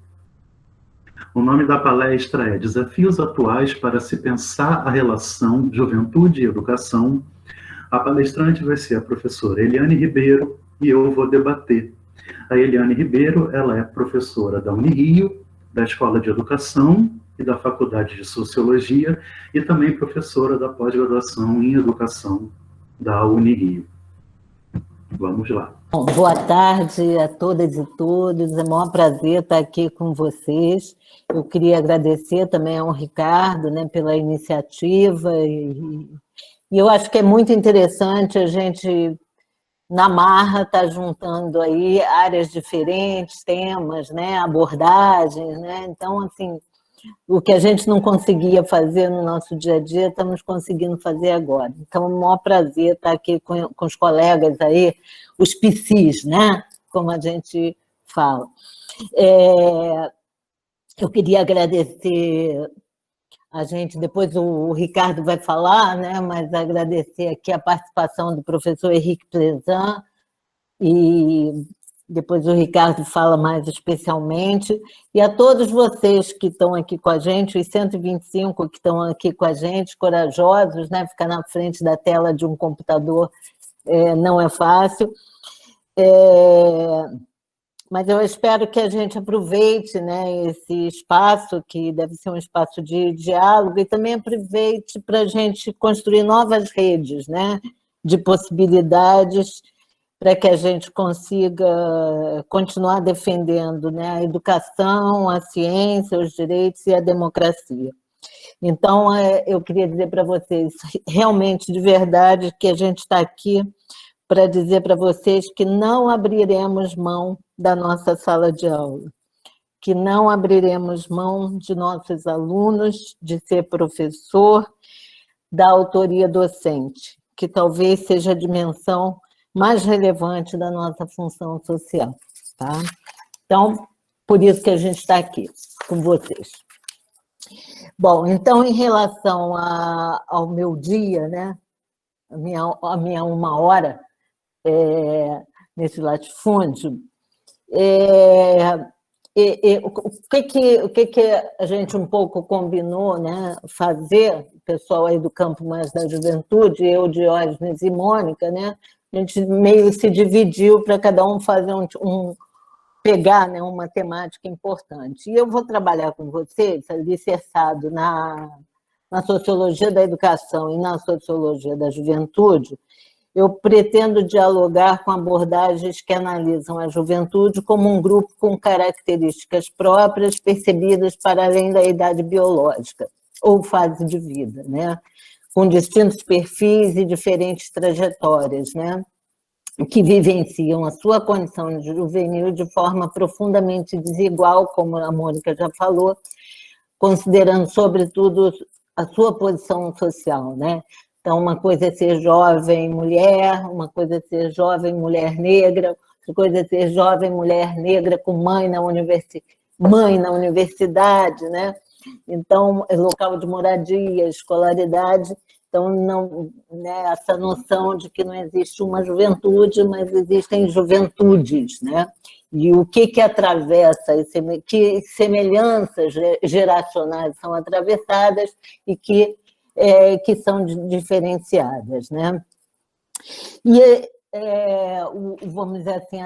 O nome da palestra é Desafios Atuais para se pensar a relação juventude e educação. A palestrante vai ser a professora Eliane Ribeiro e eu vou debater. A Eliane Ribeiro, ela é professora da Unirio, da Escola de Educação e da Faculdade de Sociologia e também professora da pós-graduação em Educação da Unirio. Vamos lá. Bom, boa tarde a todas e todos, é um maior prazer estar aqui com vocês. Eu queria agradecer também ao Ricardo, né, pela iniciativa e eu acho que é muito interessante a gente, na marra, estar juntando aí áreas diferentes, temas, né, abordagens, né? Então, assim, o que a gente não conseguia fazer no nosso dia a dia, estamos conseguindo fazer agora. Então, é um maior prazer estar aqui com os colegas aí, os PCs, né? Como a gente fala. Eu queria agradecer a gente, depois o Ricardo vai falar, né? Mas agradecer aqui a participação do professor Henrique Plezan, e depois o Ricardo fala mais especialmente, e a todos vocês que estão aqui com a gente, os 125 que estão aqui com a gente, corajosos, né? Ficar na frente da tela de um computador não é fácil. Mas eu espero que a gente aproveite, né, esse espaço, que deve ser um espaço de diálogo, e também aproveite para a gente construir novas redes, né, de possibilidades para que a gente consiga continuar defendendo, né, a educação, a ciência, os direitos e a democracia. Então, eu queria dizer para vocês, realmente, de verdade, que a gente está aqui para dizer para vocês que não abriremos mão da nossa sala de aula, que não abriremos mão de nossos alunos, de ser professor, da autoria docente, que talvez seja a dimensão mais relevante da nossa função social, tá? Então, por isso que a gente está aqui com vocês. Bom, então, em relação ao meu dia, né? a minha 1 hora nesse latifúndio, o que a gente um pouco combinou, né, fazer, o pessoal aí do campo mais da juventude, eu, Diógenes e Mônica, né, a gente meio se dividiu para cada um fazer pegar, né, uma temática importante. E eu vou trabalhar com vocês, alicerçado na sociologia da educação e na sociologia da juventude. Eu pretendo dialogar com abordagens que analisam a juventude como um grupo com características próprias, percebidas para além da idade biológica ou fase de vida, né? Com distintos perfis e diferentes trajetórias, né? Que vivenciam a sua condição juvenil de forma profundamente desigual, como a Mônica já falou, considerando, sobretudo, a sua posição social, né? Então, uma coisa é ser jovem mulher, uma coisa é ser jovem mulher negra, outra coisa é ser jovem mulher negra com mãe na universidade, né? Então, local de moradia, escolaridade. Então, não, né, essa noção de que não existe uma juventude, mas existem juventudes, né? E o que atravessa, que semelhanças geracionais são atravessadas e que são diferenciadas, né? E, vamos dizer assim,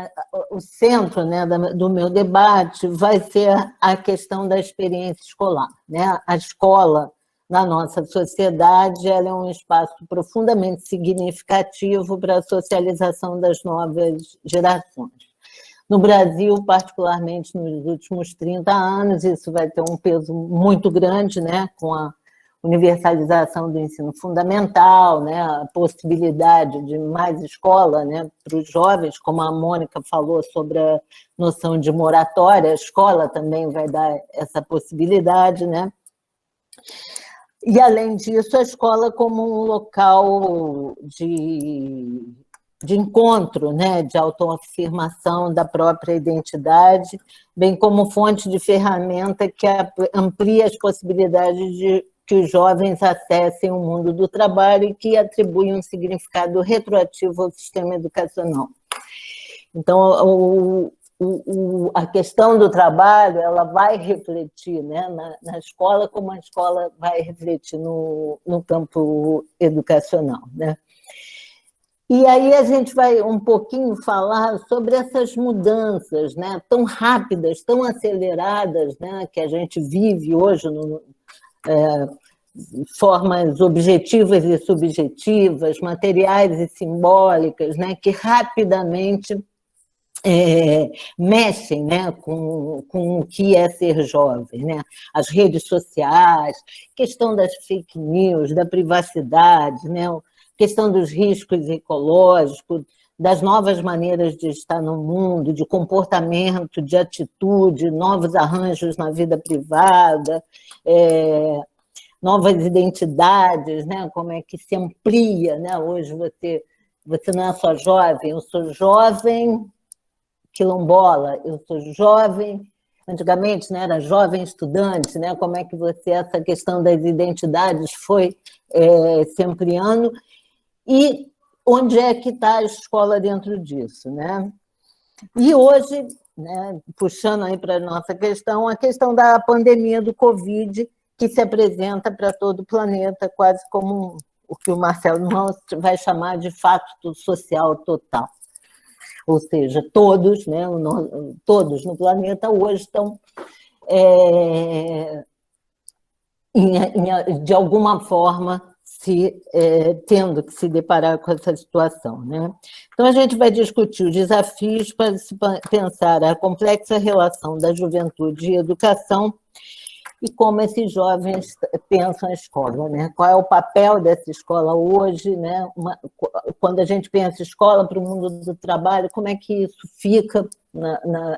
o centro, né, do meu debate vai ser a questão da experiência escolar, né? A escola, na nossa sociedade, ela é um espaço profundamente significativo para a socialização das novas gerações. No Brasil, particularmente nos últimos 30 anos, isso vai ter um peso muito grande, né, com a universalização do ensino fundamental, né, a possibilidade de mais escola, né, para os jovens, como a Mônica falou sobre a noção de moratória, a escola também vai dar essa possibilidade, né? E, além disso, a escola como um local de encontro, né, de autoafirmação da própria identidade, bem como fonte de ferramenta que amplia as possibilidades de que os jovens acessem o mundo do trabalho e que atribuem um significado retroativo ao sistema educacional. Então, a questão do trabalho, ela vai refletir, né, na escola, como a escola vai refletir no campo educacional, né? E aí a gente vai um pouquinho falar sobre essas mudanças, né, tão rápidas, tão aceleradas, né, que a gente vive hoje formas objetivas e subjetivas, materiais e simbólicas, né, que rapidamente mexem, né, com o que é ser jovem, né? As redes sociais, questão das fake news, da privacidade, né? Questão dos riscos ecológicos, das novas maneiras de estar no mundo, de comportamento, de atitude, novos arranjos na vida privada, novas identidades, né? Como é que se amplia, né? Hoje você não é só jovem, eu sou jovem quilombola, eu sou jovem, antigamente, né, era jovem estudante, né? Como é que essa questão das identidades foi se ampliando e onde é que está a escola dentro disso, né? E hoje, né, puxando aí para a nossa questão, a questão da pandemia do Covid, que se apresenta para todo o planeta quase como o que o Marcelo vai chamar de fato social total. Ou seja, todos, né, todos no planeta hoje estão, de alguma forma, tendo que se deparar com essa situação, né? Então, a gente vai discutir os desafios para se pensar a complexa relação da juventude e educação e como esses jovens pensam a escola, né? Qual é o papel dessa escola hoje, né? Quando a gente pensa escola para o mundo do trabalho, como é que isso fica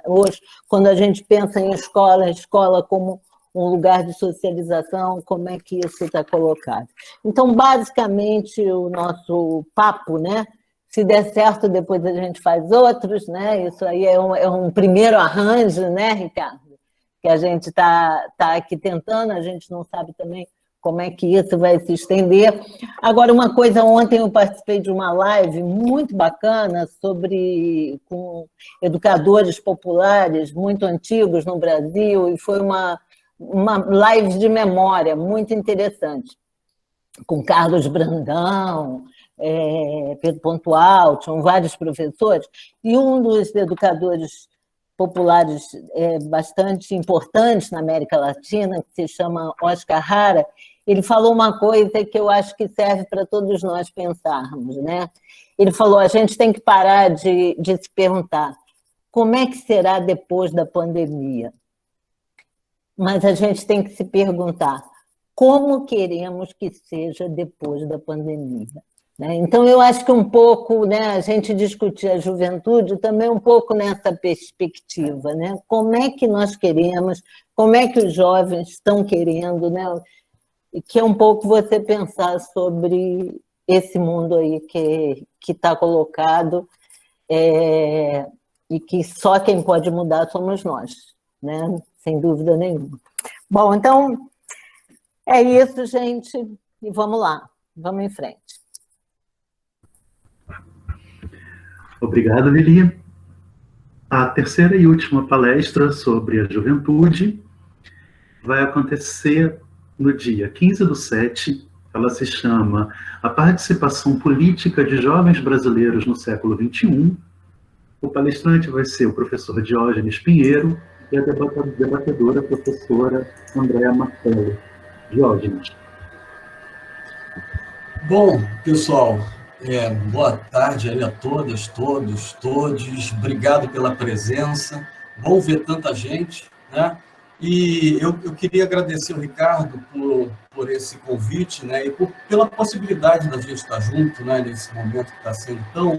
hoje? Quando a gente pensa em escola como um lugar de socialização, como é que isso está colocado? Então, basicamente, o nosso papo, né? Se der certo, depois a gente faz outros, né? Isso aí é um primeiro arranjo, né, Ricardo? Que a gente está aqui tentando, a gente não sabe também como é que isso vai se estender. Agora, uma coisa, ontem eu participei de uma live muito bacana com educadores populares muito antigos no Brasil, e foi uma live de memória muito interessante, com Carlos Brandão, Pedro Pontual, tinham vários professores, e um dos educadores populares bastante importantes na América Latina, que se chama Oscar Hara, ele falou uma coisa que eu acho que serve para todos nós pensarmos, né? Ele falou, a gente tem que parar de se perguntar como é que será depois da pandemia, mas a gente tem que se perguntar como queremos que seja depois da pandemia. Então, eu acho que um pouco, né, a gente discutir a juventude também um pouco nessa perspectiva, né? Como é que nós queremos, como é que os jovens estão querendo, né? E que é um pouco você pensar sobre esse mundo aí que está colocado, e que só quem pode mudar somos nós, né? Sem dúvida nenhuma. Bom, então, é isso, gente, e vamos lá, vamos em frente. Obrigado, Lili. A terceira e última palestra sobre a juventude vai acontecer no dia 15/7. Ela se chama A Participação Política de Jovens Brasileiros no Século XXI. O palestrante vai ser o professor Diógenes Pinheiro e a debatedora, a professora Andréa Martello. Diógenes. Bom, pessoal, boa tarde aí a todas, todos. Obrigado pela presença. Bom ver tanta gente, né? E eu queria agradecer ao Ricardo por esse convite, né? E pela possibilidade da gente estar junto, né? Nesse momento que está sendo tão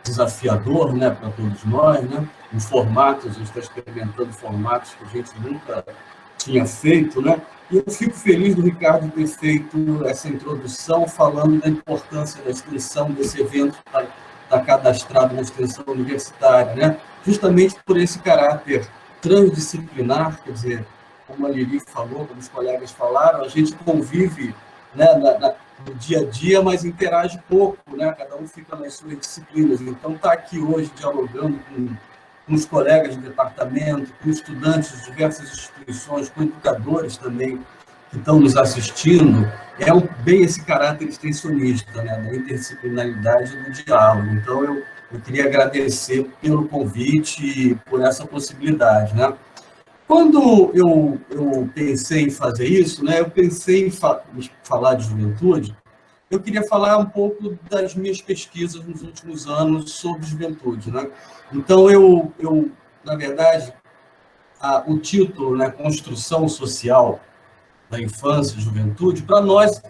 desafiador, né? Para todos nós, né? Um formato, a gente está experimentando formatos que a gente nunca tinha feito, né? E eu fico feliz do Ricardo ter feito essa introdução falando da importância da extensão desse evento que está cadastrado na extensão universitária, né? Justamente por esse caráter transdisciplinar, quer dizer, como a Lili falou, como os colegas falaram, a gente convive, né, no dia a dia, mas interage pouco, né? Cada um fica nas suas disciplinas. Então, estar aqui hoje dialogando com os colegas de departamento, com estudantes de diversas instituições, com educadores também que estão nos assistindo, bem esse caráter extensionista, né, da interdisciplinaridade e do diálogo. Então, eu queria agradecer pelo convite e por essa possibilidade, né. Quando eu pensei em fazer isso, né, eu pensei em falar de juventude, eu queria falar um pouco das minhas pesquisas nos últimos anos sobre juventude, né. Então, na verdade, o título, né, Construção Social da Infância e Juventude, para nós,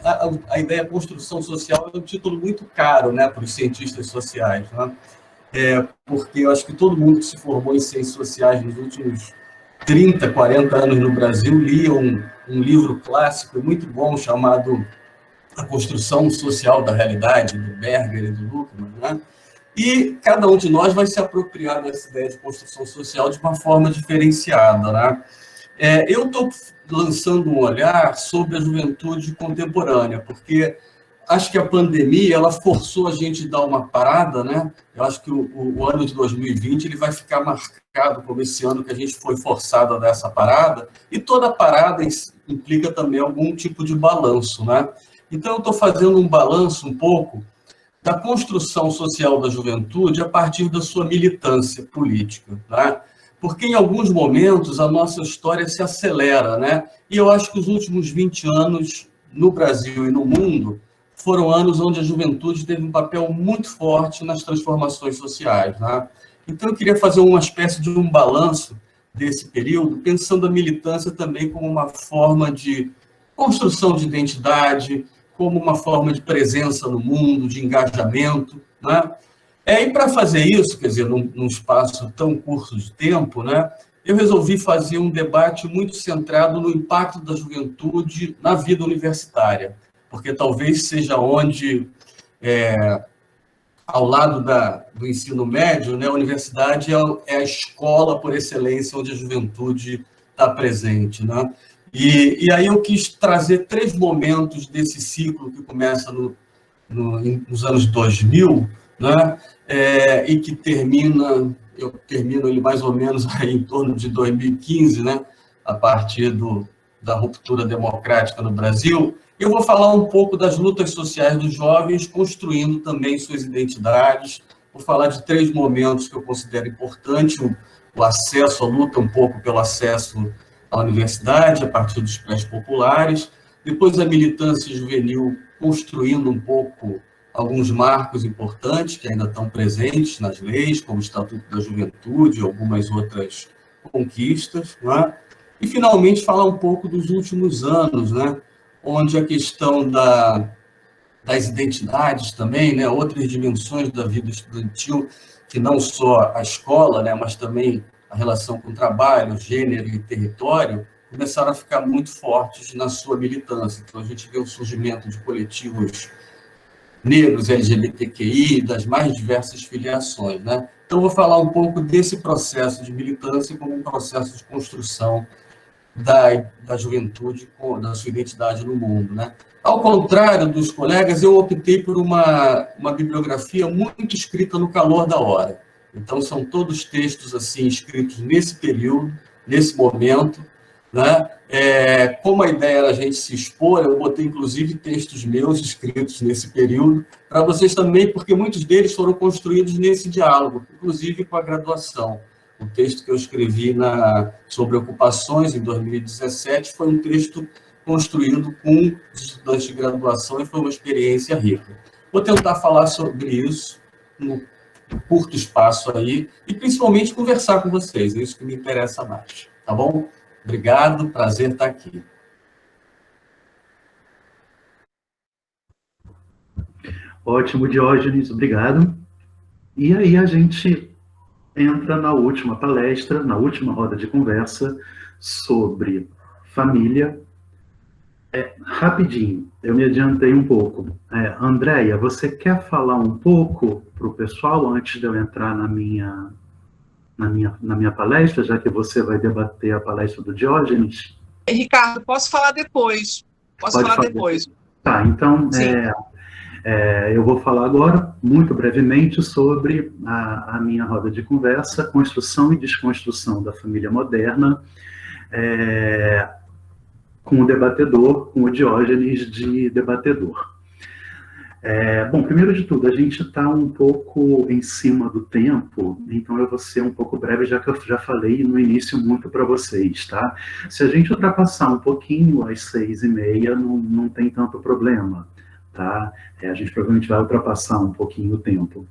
a ideia construção social é um título muito caro, né, para os cientistas sociais, né? Porque eu acho que todo mundo que se formou em ciências sociais nos últimos 30, 40 anos no Brasil lia um livro clássico muito bom chamado A Construção Social da Realidade, do Berger e do Luckmann, né? E cada um de nós vai se apropriar dessa ideia de construção social de uma forma diferenciada, né? Eu estou lançando um olhar sobre a juventude contemporânea, porque acho que a pandemia ela forçou a gente a dar uma parada, né? Eu acho que o ano de 2020 ele vai ficar marcado como esse ano que a gente foi forçado a dar essa parada, e toda parada implica também algum tipo de balanço, né? Então, eu estou fazendo um balanço um pouco da construção social da juventude a partir da sua militância política, né? Porque em alguns momentos a nossa história se acelera, né? E eu acho que os últimos 20 anos no Brasil e no mundo foram anos onde a juventude teve um papel muito forte nas transformações sociais, né? Então eu queria fazer uma espécie de um balanço desse período, pensando a militância também como uma forma de construção de identidade, como uma forma de presença no mundo, de engajamento, né? E para fazer isso, quer dizer, num espaço tão curto de tempo, né, eu resolvi fazer um debate muito centrado no impacto da juventude na vida universitária, porque talvez seja onde, ao lado do ensino médio, né, a universidade é a escola por excelência onde a juventude está presente, né? E aí eu quis trazer 3 momentos desse ciclo que começa nos anos 2000, né? E que eu termino ele mais ou menos aí em torno de 2015, né? A partir da ruptura democrática no Brasil. Eu vou falar um pouco das lutas sociais dos jovens, construindo também suas identidades. Vou falar de 3 momentos que eu considero importantes: o acesso à luta, um pouco pelo acesso à universidade, a partir dos prédios populares, depois a militância juvenil, construindo um pouco alguns marcos importantes que ainda estão presentes nas leis, como o Estatuto da Juventude e algumas outras conquistas, né? E, finalmente, falar um pouco dos últimos anos, né? Onde a questão das identidades também, né? Outras dimensões da vida estudantil, que não só a escola, né? Mas também a relação com o trabalho, gênero e território, começaram a ficar muito fortes na sua militância. Então, a gente vê o surgimento de coletivos negros, LGBTQI, das mais diversas filiações, né? Então, vou falar um pouco desse processo de militância como um processo de construção da juventude, da sua identidade no mundo, né? Ao contrário dos colegas, eu optei por uma bibliografia muito escrita no calor da hora. Então, são todos textos assim escritos nesse período, nesse momento, né? Como a ideia era a gente se expor, eu botei, inclusive, textos meus escritos nesse período, para vocês também, porque muitos deles foram construídos nesse diálogo, inclusive com a graduação. O texto que eu escrevi sobre ocupações, em 2017, foi um texto construído com os estudantes de graduação e foi uma experiência rica. Vou tentar falar sobre isso no curto espaço aí e, principalmente, conversar com vocês. É isso que me interessa mais. Tá bom? Obrigado, prazer estar aqui. Ótimo, Diógenes, obrigado. E aí a gente entra na última palestra, na última roda de conversa sobre família. Rapidinho, eu me adiantei um pouco. Andréia, você quer falar um pouco para o pessoal antes de eu entrar na minha palestra, já que você vai debater a palestra do Diógenes? Ricardo, posso falar depois. Posso falar depois. Tá, então eu vou falar agora, muito brevemente, sobre a minha roda de conversa, construção e desconstrução da família moderna, com o debatedor, com o Diógenes de debatedor. Bom, primeiro de tudo, a gente está um pouco em cima do tempo, então eu vou ser um pouco breve, já que eu já falei no início muito para vocês, tá? Se a gente ultrapassar um pouquinho às 6h30, não tem tanto problema, tá? A gente provavelmente vai ultrapassar um pouquinho o tempo.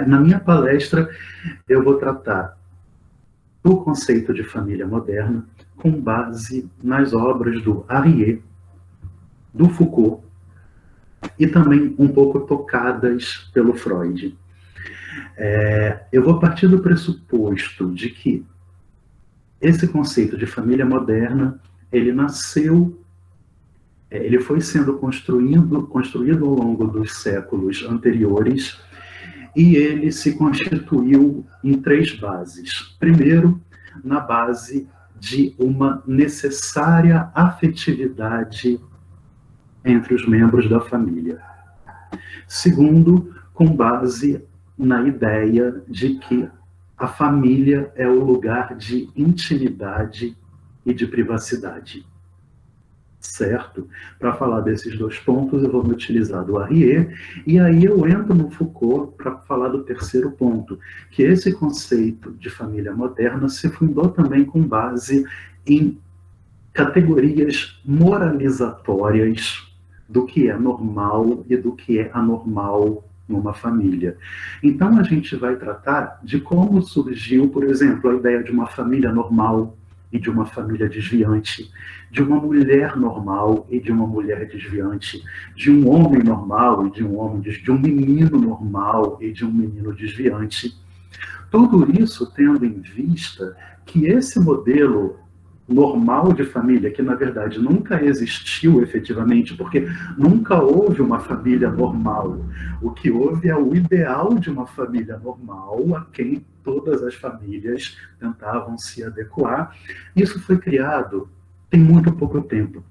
Na minha palestra, eu vou tratar do conceito de família moderna com base nas obras do Arriet, do Foucault, e também um pouco tocadas pelo Freud. Eu vou partir do pressuposto de que esse conceito de família moderna, ele foi sendo construído ao longo dos séculos anteriores, e ele se constituiu em 3 bases. Primeiro, na base de uma necessária afetividade entre os membros da família. Segundo, com base na ideia de que a família é o lugar de intimidade e de privacidade. Certo? Para falar desses 2 pontos, eu vou me utilizar do Arriet, e aí eu entro no Foucault para falar do terceiro ponto, que esse conceito de família moderna se fundou também com base em categorias moralizatórias do que é normal e do que é anormal numa família. Então, a gente vai tratar de como surgiu, por exemplo, a ideia de uma família normal e de uma família desviante, de uma mulher normal e de uma mulher desviante, de um homem normal e de um menino normal e de um menino desviante. Tudo isso tendo em vista que esse modelo normal de família, que na verdade nunca existiu efetivamente, porque nunca houve uma família normal. O que houve é o ideal de uma família normal, a quem todas as famílias tentavam se adequar. Isso foi criado tem muito pouco tempo.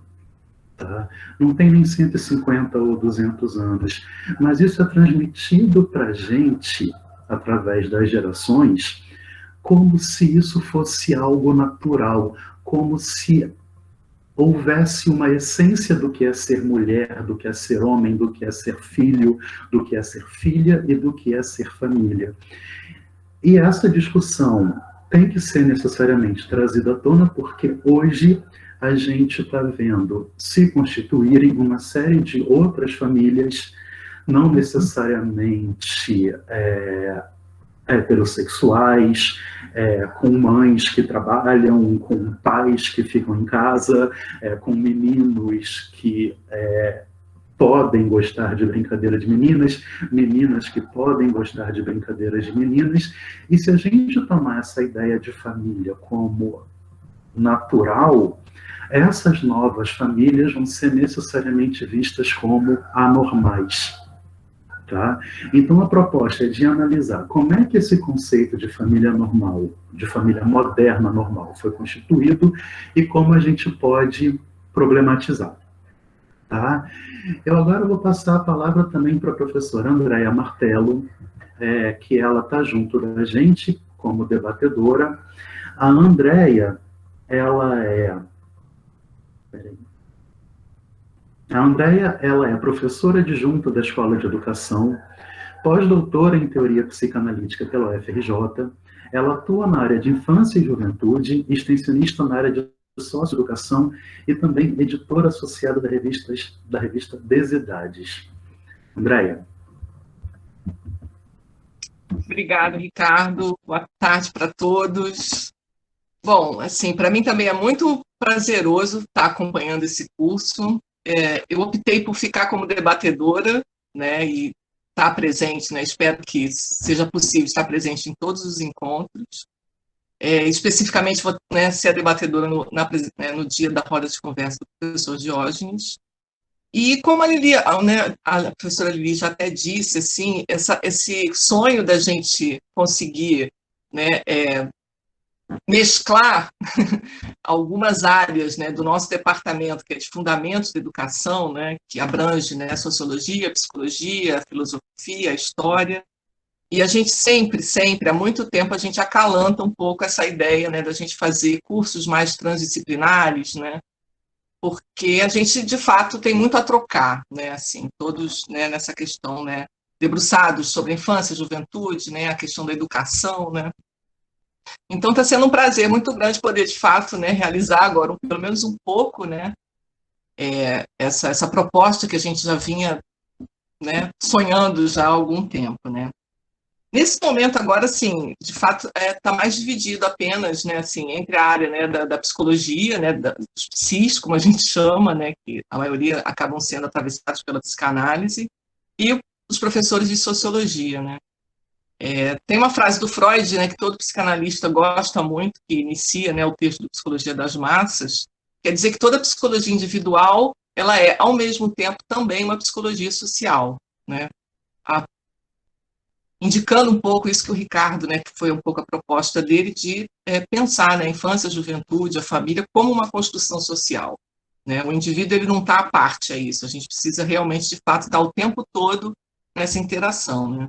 Tá? Não tem nem 150 ou 200 anos, mas isso é transmitido para a gente, através das gerações, como se isso fosse algo natural, como se houvesse uma essência do que é ser mulher, do que é ser homem, do que é ser filho, do que é ser filha e do que é ser família. E essa discussão tem que ser necessariamente trazida à tona, porque hoje a gente está vendo se constituírem uma série de outras famílias, não necessariamente heterossexuais, com mães que trabalham, com pais que ficam em casa, com meninos que podem gostar de brincadeira de meninas, meninas que podem gostar de brincadeiras de meninas, e se a gente tomar essa ideia de família como natural, essas novas famílias vão ser necessariamente vistas como anormais. Tá? Então, a proposta é de analisar como é que esse conceito de família normal, de família moderna normal, foi constituído e como a gente pode problematizar. Tá? Eu agora vou passar a palavra também para a professora Andréia Martello, que ela está junto da gente como debatedora. A Andréia, ela é professora adjunta da Escola de Educação, pós-doutora em Teoria Psicanalítica pela UFRJ. Ela atua na área de infância e juventude, extensionista na área de socioeducação e também editora associada da revista Desidades. Andréia. Obrigada, Ricardo. Boa tarde para todos. Bom, assim, para mim também é muito prazeroso estar acompanhando esse curso. Eu optei por ficar como debatedora, né, e estar presente, né, espero que seja possível estar presente em todos os encontros. Especificamente, vou, né, ser a debatedora no dia da roda de conversa do professor Diógenes. E como a professora Lili já até disse, assim, esse sonho da gente conseguir, né, mesclar algumas áreas, né, do nosso departamento, que é de fundamentos da educação, né, que abrange, né, a sociologia, a psicologia, a filosofia, a história. E a gente sempre, há muito tempo, a gente acalanta um pouco essa ideia, né, da gente fazer cursos mais transdisciplinares, né, porque a gente, de fato, tem muito a trocar, né, assim, todos, né, nessa questão, né, debruçados sobre a infância, a juventude, né, a questão da educação, né. Então, está sendo um prazer muito grande poder, de fato, né, realizar agora, pelo menos um pouco, né, essa proposta que a gente já vinha, né, sonhando já há algum tempo, né. Nesse momento agora, assim, de fato, está mais dividido apenas, né, assim, entre a área, né, da psicologia, né, dos psis, como a gente chama, né, que a maioria acabam sendo atravessados pela psicanálise, e os professores de sociologia, né. Tem uma frase do Freud, né, que todo psicanalista gosta muito, que inicia, né, o texto do Psicologia das Massas, quer dizer que toda psicologia individual, ela é, ao mesmo tempo, também uma psicologia social, né, indicando um pouco isso que o Ricardo, né, que foi um pouco a proposta dele, de pensar, né, a infância, a juventude, a família, como uma construção social, né, o indivíduo, ele não está à parte a isso, a gente precisa realmente, de fato, estar o tempo todo nessa interação, né.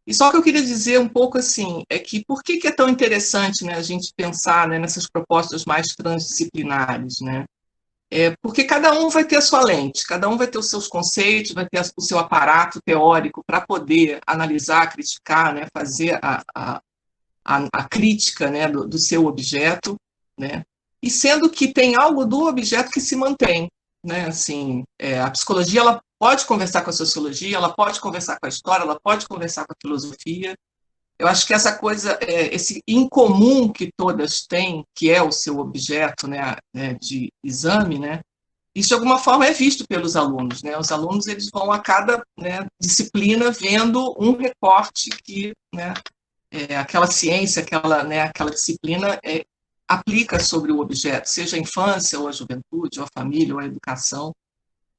E só que eu queria dizer um pouco assim, que por que é tão interessante, né, a gente pensar, né, nessas propostas mais transdisciplinares, né? Porque cada um vai ter a sua lente, cada um vai ter os seus conceitos, vai ter o seu aparato teórico para poder analisar, criticar, né, fazer a crítica, né, do seu objeto, né? E sendo que tem algo do objeto que se mantém, né? Assim, a psicologia, ela pode conversar com a sociologia, ela pode conversar com a história, ela pode conversar com a filosofia. Eu acho que essa coisa, esse incomum que todas têm, que é o seu objeto, né, de exame, né, isso de alguma forma é visto pelos alunos, né? Os alunos, eles vão a cada, né, disciplina vendo um recorte que, né, aquela ciência, aquela disciplina aplica sobre o objeto, seja a infância, ou a juventude, ou a família, ou a educação.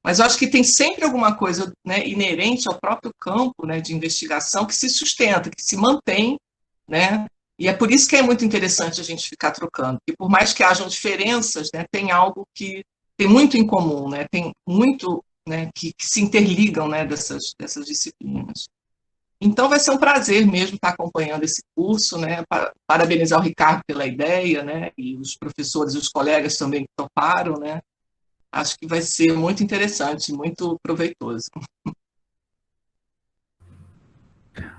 Mas eu acho que tem sempre alguma coisa, né, inerente ao próprio campo, né, de investigação que se sustenta, que se mantém, né, E é por isso que é muito interessante a gente ficar trocando, porque por mais que hajam diferenças, né, tem algo que tem muito em comum, né, tem muito, né, que se interligam, né, dessas disciplinas. Então vai ser um prazer mesmo estar acompanhando esse curso, né, parabenizar o Ricardo pela ideia, né, e os professores e os colegas também que toparam, né. Acho que vai ser muito interessante, muito proveitoso.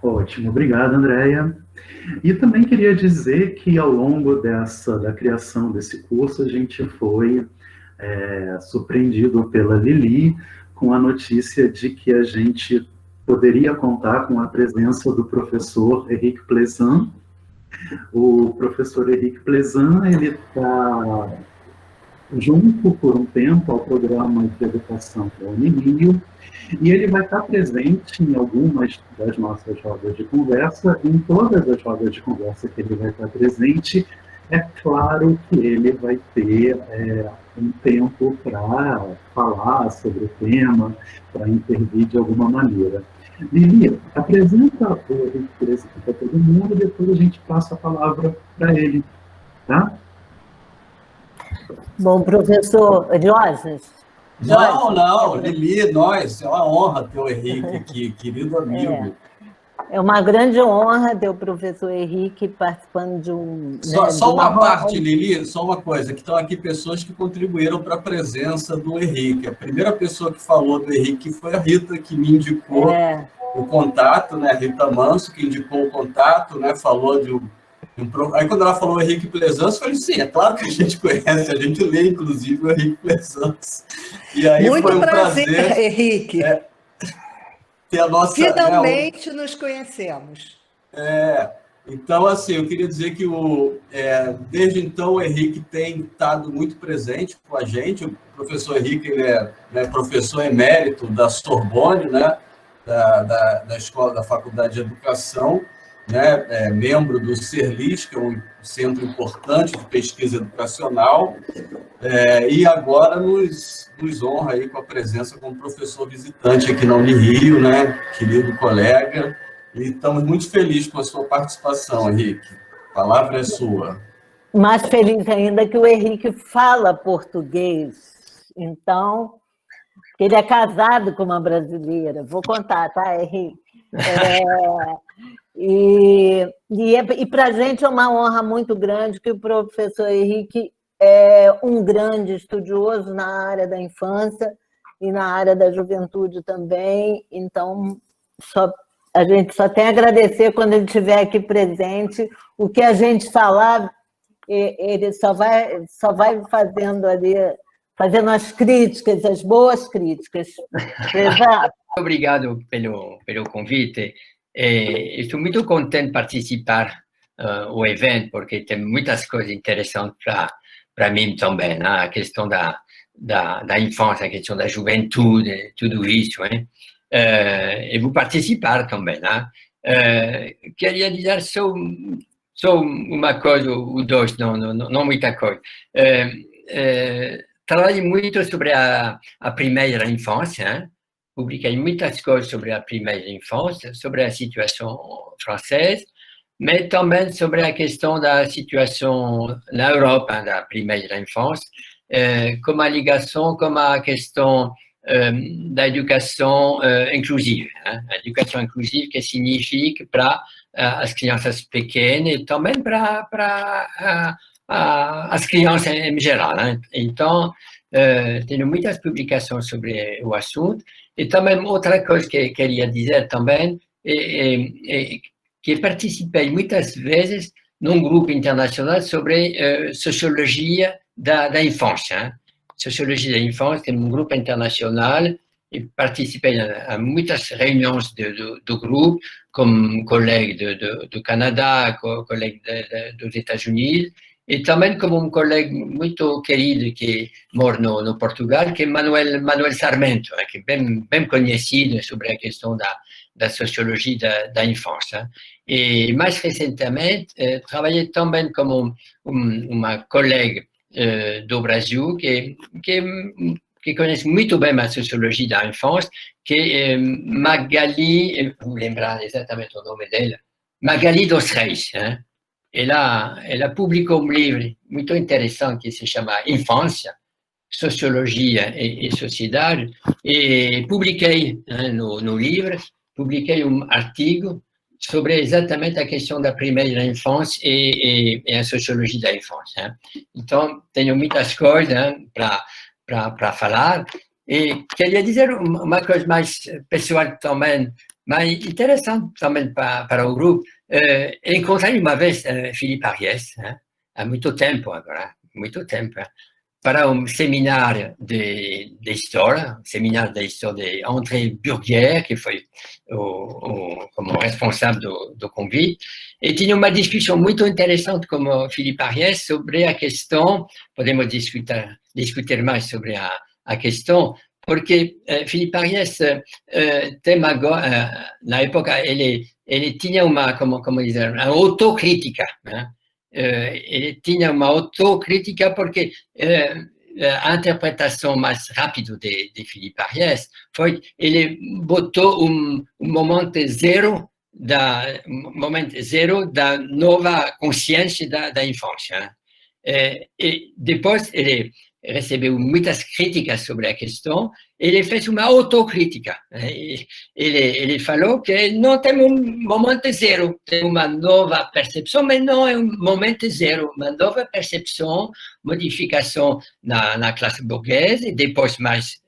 Ótimo, obrigado, Andréia. E também queria dizer que ao longo da criação desse curso, a gente foi surpreendido pela Lili com a notícia de que a gente poderia contar com a presença do professor Henrique Plezan. O professor Henrique Plezan, ele está junto por um tempo ao programa de educação da Unirio, e ele vai estar presente em algumas das nossas rodas de conversa. Em todas as rodas de conversa que ele vai estar presente, é claro que ele vai ter um tempo para falar sobre o tema, para intervir de alguma maneira. Lili, apresenta o Henrique Plezan para todo mundo, e depois a gente passa a palavra para ele, tá? Bom, professor Diógenes. Não, Lili, nós, é uma honra ter o Henrique aqui, querido amigo. É uma grande honra ter o professor Henrique participando de um... Só uma parte, Lili, só uma coisa, que estão aqui pessoas que contribuíram para a presença do Henrique. A primeira pessoa que falou do Henrique foi a Rita, que me indicou o contato, né? Rita Manso, que indicou o contato, né? Falou de Aí, quando ela falou Henrique Plezan, eu falei, sim, é claro que a gente conhece, a gente lê, inclusive, o Henrique Plezan. E aí muito foi um prazer, Henrique. Ter a nossa, finalmente nos conhecemos. Então, assim, eu queria dizer que desde então o Henrique tem estado muito presente com a gente. O professor Henrique ele é professor emérito da Sorbonne, né, da Escola da Faculdade de Educação, né, membro do CERLIS, que é um centro importante de pesquisa educacional, e agora nos honra aí com a presença como professor visitante aqui na Unirio, né, querido colega, e estamos muito felizes com a sua participação, Henrique. A palavra é sua. Mais feliz ainda que o Henrique fala português, então, ele é casado com uma brasileira, vou contar, tá, Henrique? E para a gente é uma honra muito grande que o professor Henrique é um grande estudioso na área da infância e na área da juventude também, então a gente só tem a agradecer quando ele estiver aqui presente. O que a gente falar, ele só vai fazendo ali, fazendo as críticas, as boas críticas. Obrigado pelo convite. Estou muito contente de participar do evento, porque tem muitas coisas interessantes para mim também, né? A questão da infância, a questão da juventude, tudo isso, hein? E vou participar também, né? Queria dizer só uma coisa ou dois, não muita coisa. Trabalhei muito sobre a primeira infância, hein? Publiquei muitas coisas sobre a primeira infância, sobre a situação francesa, mas também sobre a questão da situação na Europa, da primeira infância, como a ligação, como a questão da educação inclusiva. A educação inclusiva que significa para as crianças pequenas e também para as crianças em geral. Então, tenho muitas publicações sobre o assunto. E também outra coisa que queria dizer também é que participei muitas vezes num grupo internacional sobre sociologia da infância. Sociologia da infância, tem um grupo internacional, e participei a muitas reuniões do grupo, como colega do Canadá, colega dos Estados Unidos, e também como um colega muito querido que mora no Portugal, que é Manuel Sarmento, que é bem conhecido sobre a questão da sociologia da infância. E mais recentemente, trabalhei também como uma colega do Brasil que conhece muito bem a sociologia da infância, que é Magali, vou lembrar exatamente o nome dela, Magali dos Reis, hein? ela publicou um livro muito interessante que se chama Infância, Sociologia e Sociedade, e publiquei no livro, publiquei um artigo sobre exatamente a questão da primeira infância e a sociologia da infância. Então, tenho muitas coisas para falar, e queria dizer uma coisa mais pessoal também, mas interessante também para o grupo. Encontrei uma vez Philippe Ariès, há muito tempo agora, muito tempo, para um seminário de história, seminário de história de André Burguière, que foi como responsável do convite, e tinha uma discussão muito interessante com Philippe Ariès sobre a questão, podemos discutir mais sobre a questão, porque Philippe Ariès tem agora, na época, ele tinha uma, como dizer, uma autocrítica, né? Ele tinha uma autocrítica porque a interpretação mais rápida de Philippe Ariès foi ele botou momento zero da nova consciência da infância. E depois ele recebeu muitas críticas sobre a questão, ele fez uma autocrítica. Ele falou que não tem momento zero, tem uma nova percepção, mas não é momento zero, uma nova percepção, modificação na classe burguesa, e depois mais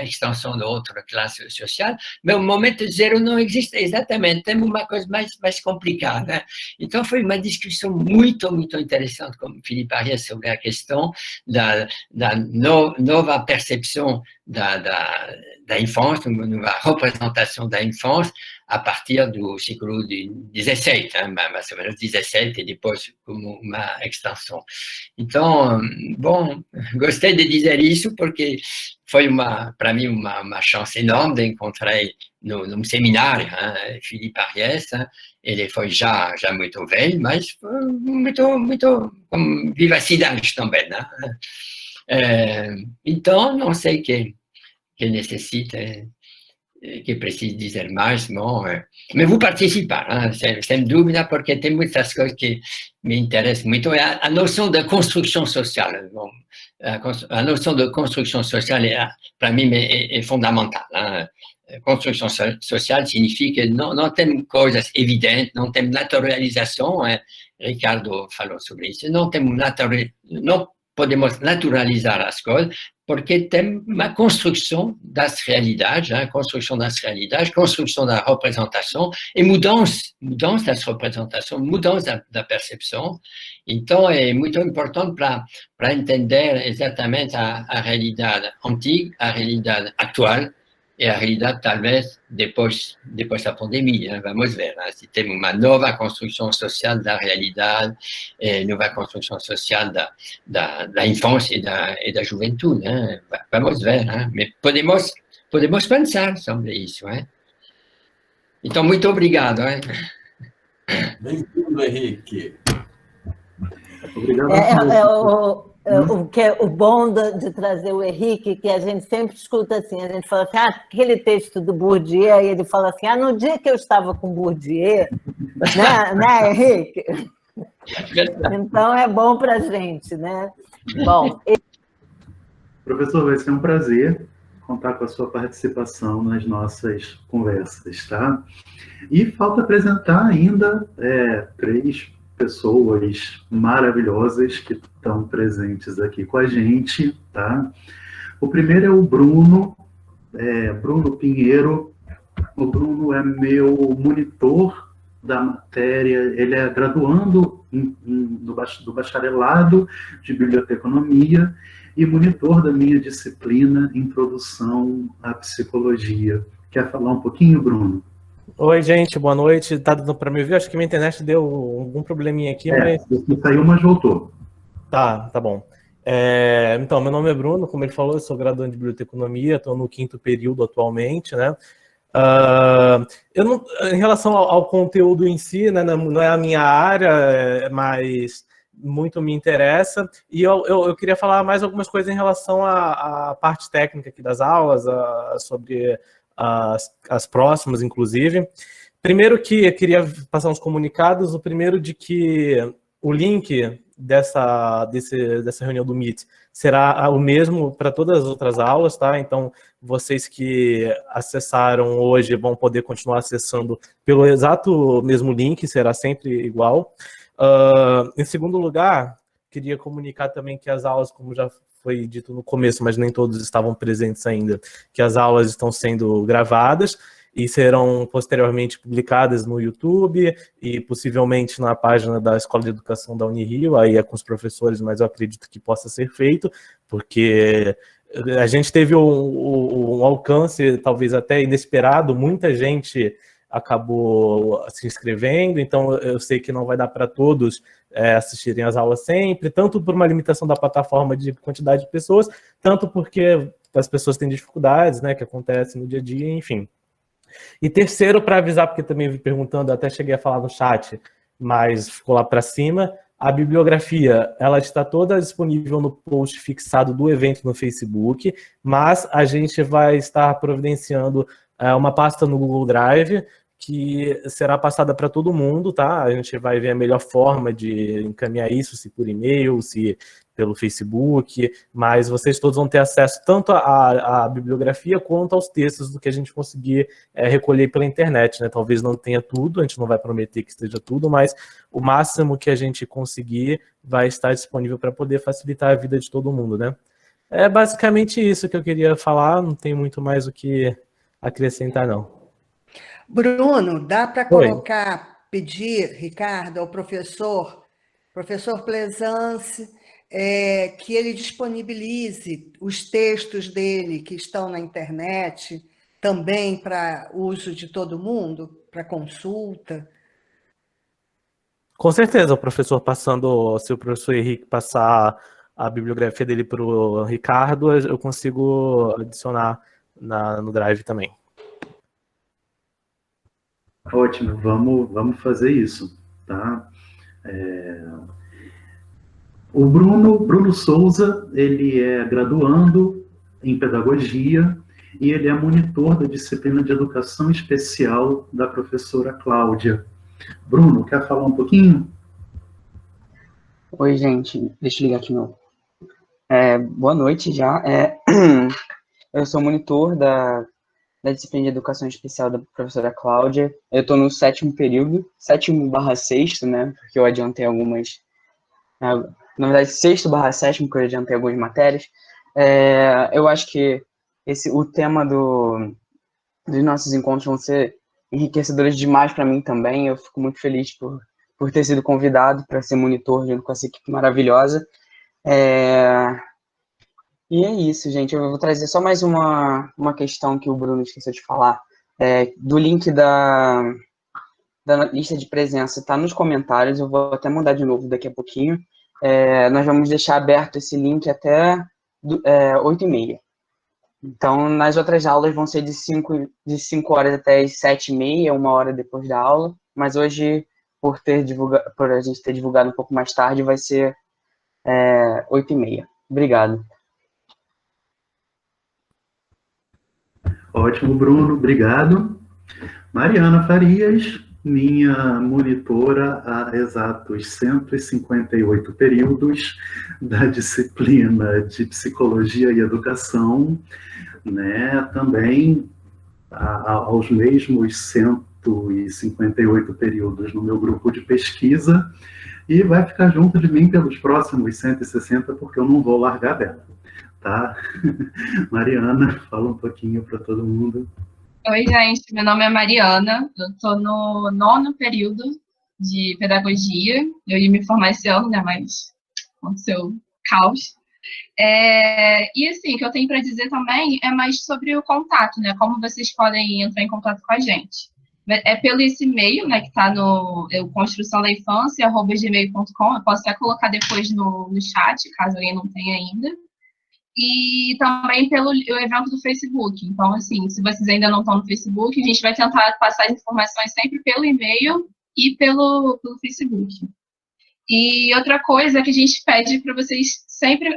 extensão de outra classe social, mas o momento zero não existe exatamente, tem uma coisa mais complicada. Então, foi uma discussão muito interessante com Philippe Ariès sobre a questão da nova percepção da infância, uma nova representação da infância a partir do século XVII, mais ou menos XVII, e depois como uma extensão. Então, bom, gostei de dizer isso porque foi para mim uma chance enorme de encontrar num seminário Philippe Ariès. Ele foi já muito velho, mas muito com vivacidade também, né? Então, não sei que necessita, que precisa dizer mais, mas vou participar, sem dúvida, porque tem muitas coisas que me interessam muito. A noção de construção social, a noção de construção social, para mim, é fundamental. Construção social significa que não tem coisas evidentes, não tem naturalização, Ricardo falou sobre isso, não podemos naturalizar as coisas, porque tem uma construção das realidades, construção da representação e mudança das representações, mudança da percepção. Então, é muito importante para entender exatamente a realidade antiga, a realidade atual, e a realidade, talvez, depois da pandemia. Vamos ver se temos uma nova construção social da realidade, nova construção social da infância e da juventude. Vamos ver, mas podemos pensar sobre isso. Então, muito obrigado. Bem-vindo, Henrique. Obrigado. O que é o bom de trazer o Henrique, que a gente sempre escuta assim, a gente fala assim, aquele texto do Bourdieu, e ele fala assim, no dia que eu estava com Bourdieu, né, Henrique? Então é bom para a gente, né? Bom, professor, vai ser um prazer contar com a sua participação nas nossas conversas, tá? E falta apresentar ainda 3 pessoas maravilhosas que estão presentes aqui com a gente, tá? O primeiro é o Bruno Pinheiro. O Bruno é meu monitor da matéria, ele é graduando do bacharelado de biblioteconomia e monitor da minha disciplina Introdução à Psicologia. Quer falar um pouquinho, Bruno? Oi, gente, boa noite. Tá dando para me ouvir? Acho que minha internet deu algum probleminha aqui, mas... Você saiu, mas voltou. Tá bom. Então, meu nome é Bruno, como ele falou, eu sou graduando de biblioteconomia, estou no 5º período atualmente, né? Em relação ao conteúdo em si, né, não é a minha área, mas muito me interessa, e eu queria falar mais algumas coisas em relação à parte técnica aqui das aulas, sobre as próximas, inclusive. Primeiro que eu queria passar uns comunicados, o primeiro de que O link dessa reunião do Meet será o mesmo para todas as outras aulas, tá? Então, vocês que acessaram hoje vão poder continuar acessando pelo exato mesmo link, será sempre igual. Em segundo lugar, queria comunicar também que as aulas, como já foi dito no começo, mas nem todos estavam presentes ainda, que as aulas estão sendo gravadas e serão posteriormente publicadas no YouTube e possivelmente na página da Escola de Educação da Unirio, aí é com os professores, mas eu acredito que possa ser feito, porque a gente teve um alcance talvez até inesperado, muita gente acabou se inscrevendo, então eu sei que não vai dar para todos assistirem às aulas sempre, tanto por uma limitação da plataforma de quantidade de pessoas, tanto porque as pessoas têm dificuldades, né, que acontecem no dia a dia, enfim. E terceiro, para avisar, porque também vi perguntando, até cheguei a falar no chat, mas ficou lá para cima, a bibliografia, ela está toda disponível no post fixado do evento no Facebook, mas a gente vai estar providenciando uma pasta no Google Drive, que será passada para todo mundo, tá? A gente vai ver a melhor forma de encaminhar isso, se por e-mail, se pelo Facebook, mas vocês todos vão ter acesso tanto à bibliografia quanto aos textos do que a gente conseguir recolher pela internet, né? Talvez não tenha tudo, a gente não vai prometer que esteja tudo, mas o máximo que a gente conseguir vai estar disponível para poder facilitar a vida de todo mundo, né? É basicamente isso que eu queria falar, não tem muito mais o que acrescentar, não. Bruno, dá para colocar, pedir, Ricardo, ao professor Pleasance, que ele disponibilize os textos dele que estão na internet também para uso de todo mundo, para consulta? Com certeza, o professor passando, se o professor Henrique passar a bibliografia dele para o Ricardo, eu consigo adicionar no Drive também. Ótimo, vamos fazer isso, tá? O Bruno Souza, ele é graduando em pedagogia e ele é monitor da disciplina de educação especial da professora Cláudia. Bruno, quer falar um pouquinho? Oi, gente, deixa eu ligar aqui meu. Boa noite já. Eu sou monitor da disciplina de educação especial da professora Cláudia. Eu estou no 7º período, 7º/6º, né? Porque eu adiantei algumas. Na verdade, 6º/7º, porque eu adiantei algumas matérias. Eu acho que o tema dos nossos encontros vão ser enriquecedores demais para mim também. Eu fico muito feliz por ter sido convidado para ser monitor junto com essa equipe maravilhosa. E é isso, gente. Eu vou trazer só mais uma questão que o Bruno esqueceu de falar. Do link da lista de presença, está nos comentários. Eu vou até mandar de novo daqui a pouquinho. Nós vamos deixar aberto esse link até 8h30. Então, nas outras aulas vão ser de 5 horas até as 7h30, 1 hora depois da aula. Mas hoje, por a gente ter divulgado um pouco mais tarde, vai ser 8h30. Obrigado. Ótimo, Bruno, obrigado. Mariana Farias, minha monitora há exatos 158 períodos da disciplina de Psicologia e Educação, né? Também aos mesmos 158 períodos no meu grupo de pesquisa, e vai ficar junto de mim pelos próximos 160, porque eu não vou largar dela. Tá? Mariana, fala um pouquinho para todo mundo. Oi, gente, meu nome é Mariana, eu estou no 9º período de pedagogia, eu ia me formar esse ano, né, mas aconteceu caos. E assim, o que eu tenho para dizer também é mais sobre o contato, né, como vocês podem entrar em contato com a gente. É pelo esse e-mail, né, que está no construçãodainfância@gmail.com, eu posso até colocar depois no chat, caso alguém não tenha ainda. E também pelo evento do Facebook. Então, assim, se vocês ainda não estão no Facebook, a gente vai tentar passar as informações sempre pelo e-mail e pelo Facebook. E outra coisa que a gente pede para vocês sempre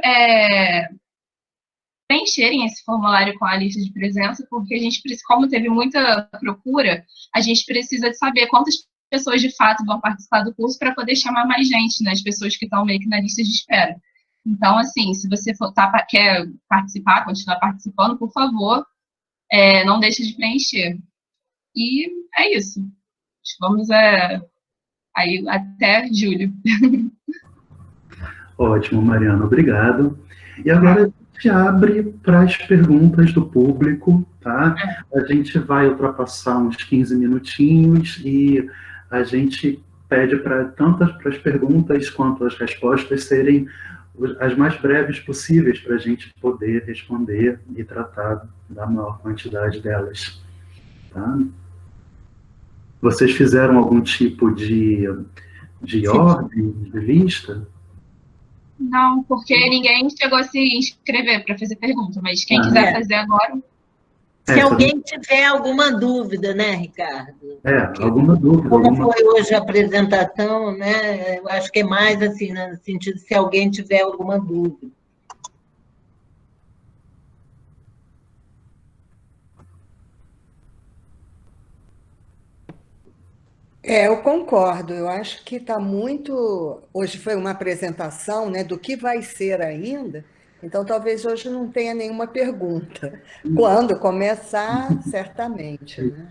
preencherem esse formulário com a lista de presença, porque a gente, como teve muita procura, a gente precisa de saber quantas pessoas de fato vão participar do curso para poder chamar mais gente, né, as pessoas que estão meio que na lista de espera. Então, assim, se você quer participar, continuar participando, por favor, não deixe de preencher. E é isso. Vamos aí até julho. Ótimo, Mariana, obrigado. E agora a gente abre para as perguntas do público, tá? A gente vai ultrapassar uns 15 minutinhos e a gente pede para tanto as perguntas quanto as respostas serem as mais breves possíveis para a gente poder responder e tratar da maior quantidade delas, tá? Vocês fizeram algum tipo de ordem, de lista? Não, porque ninguém chegou a se inscrever para fazer pergunta, mas quem quiser fazer agora... Se alguém tiver alguma dúvida, né, Ricardo? Alguma dúvida. Como foi hoje a apresentação, né? Eu acho que é mais assim, né, no sentido de se alguém tiver alguma dúvida. Eu concordo. Eu acho que está muito... Hoje foi uma apresentação, né, do que vai ser ainda, então talvez hoje não tenha nenhuma pergunta. Quando começar, certamente, né?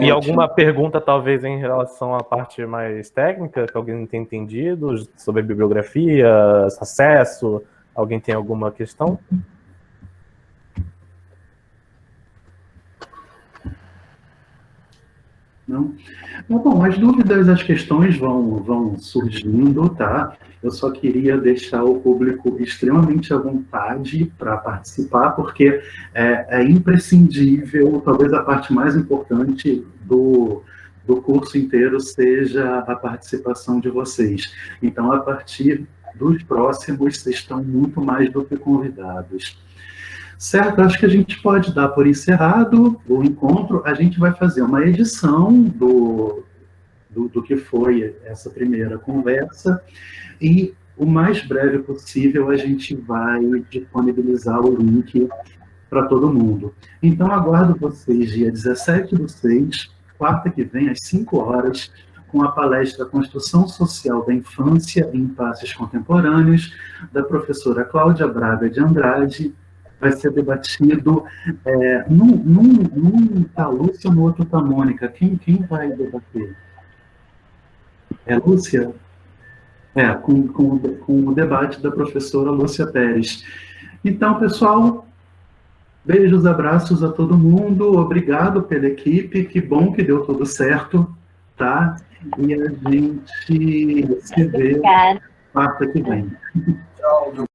E alguma pergunta, talvez, em relação à parte mais técnica, que alguém não tenha entendido, sobre bibliografia, acesso? Alguém tem alguma questão? Não? Bom, as dúvidas, as questões vão surgindo, tá? Eu só queria deixar o público extremamente à vontade para participar, porque é imprescindível, talvez a parte mais importante do curso inteiro seja a participação de vocês. Então, a partir dos próximos, vocês estão muito mais do que convidados. Certo, acho que a gente pode dar por encerrado o encontro. A gente vai fazer uma edição do que foi essa primeira conversa e o mais breve possível a gente vai disponibilizar o link para todo mundo. Então, aguardo vocês dia 17/6, quarta que vem, às 5 horas, com a palestra Construção Social da Infância em Impasses Contemporâneos, da professora Cláudia Braga de Andrade. Vai ser debatido num tá Lúcia, no outro tá Mônica. Quem vai debater? É Lúcia? Com o debate da professora Lúcia Pérez. Então, pessoal, beijos, abraços a todo mundo. Obrigado pela equipe. Que bom que deu tudo certo, tá? E a gente se vê quarta que vem. Tchau.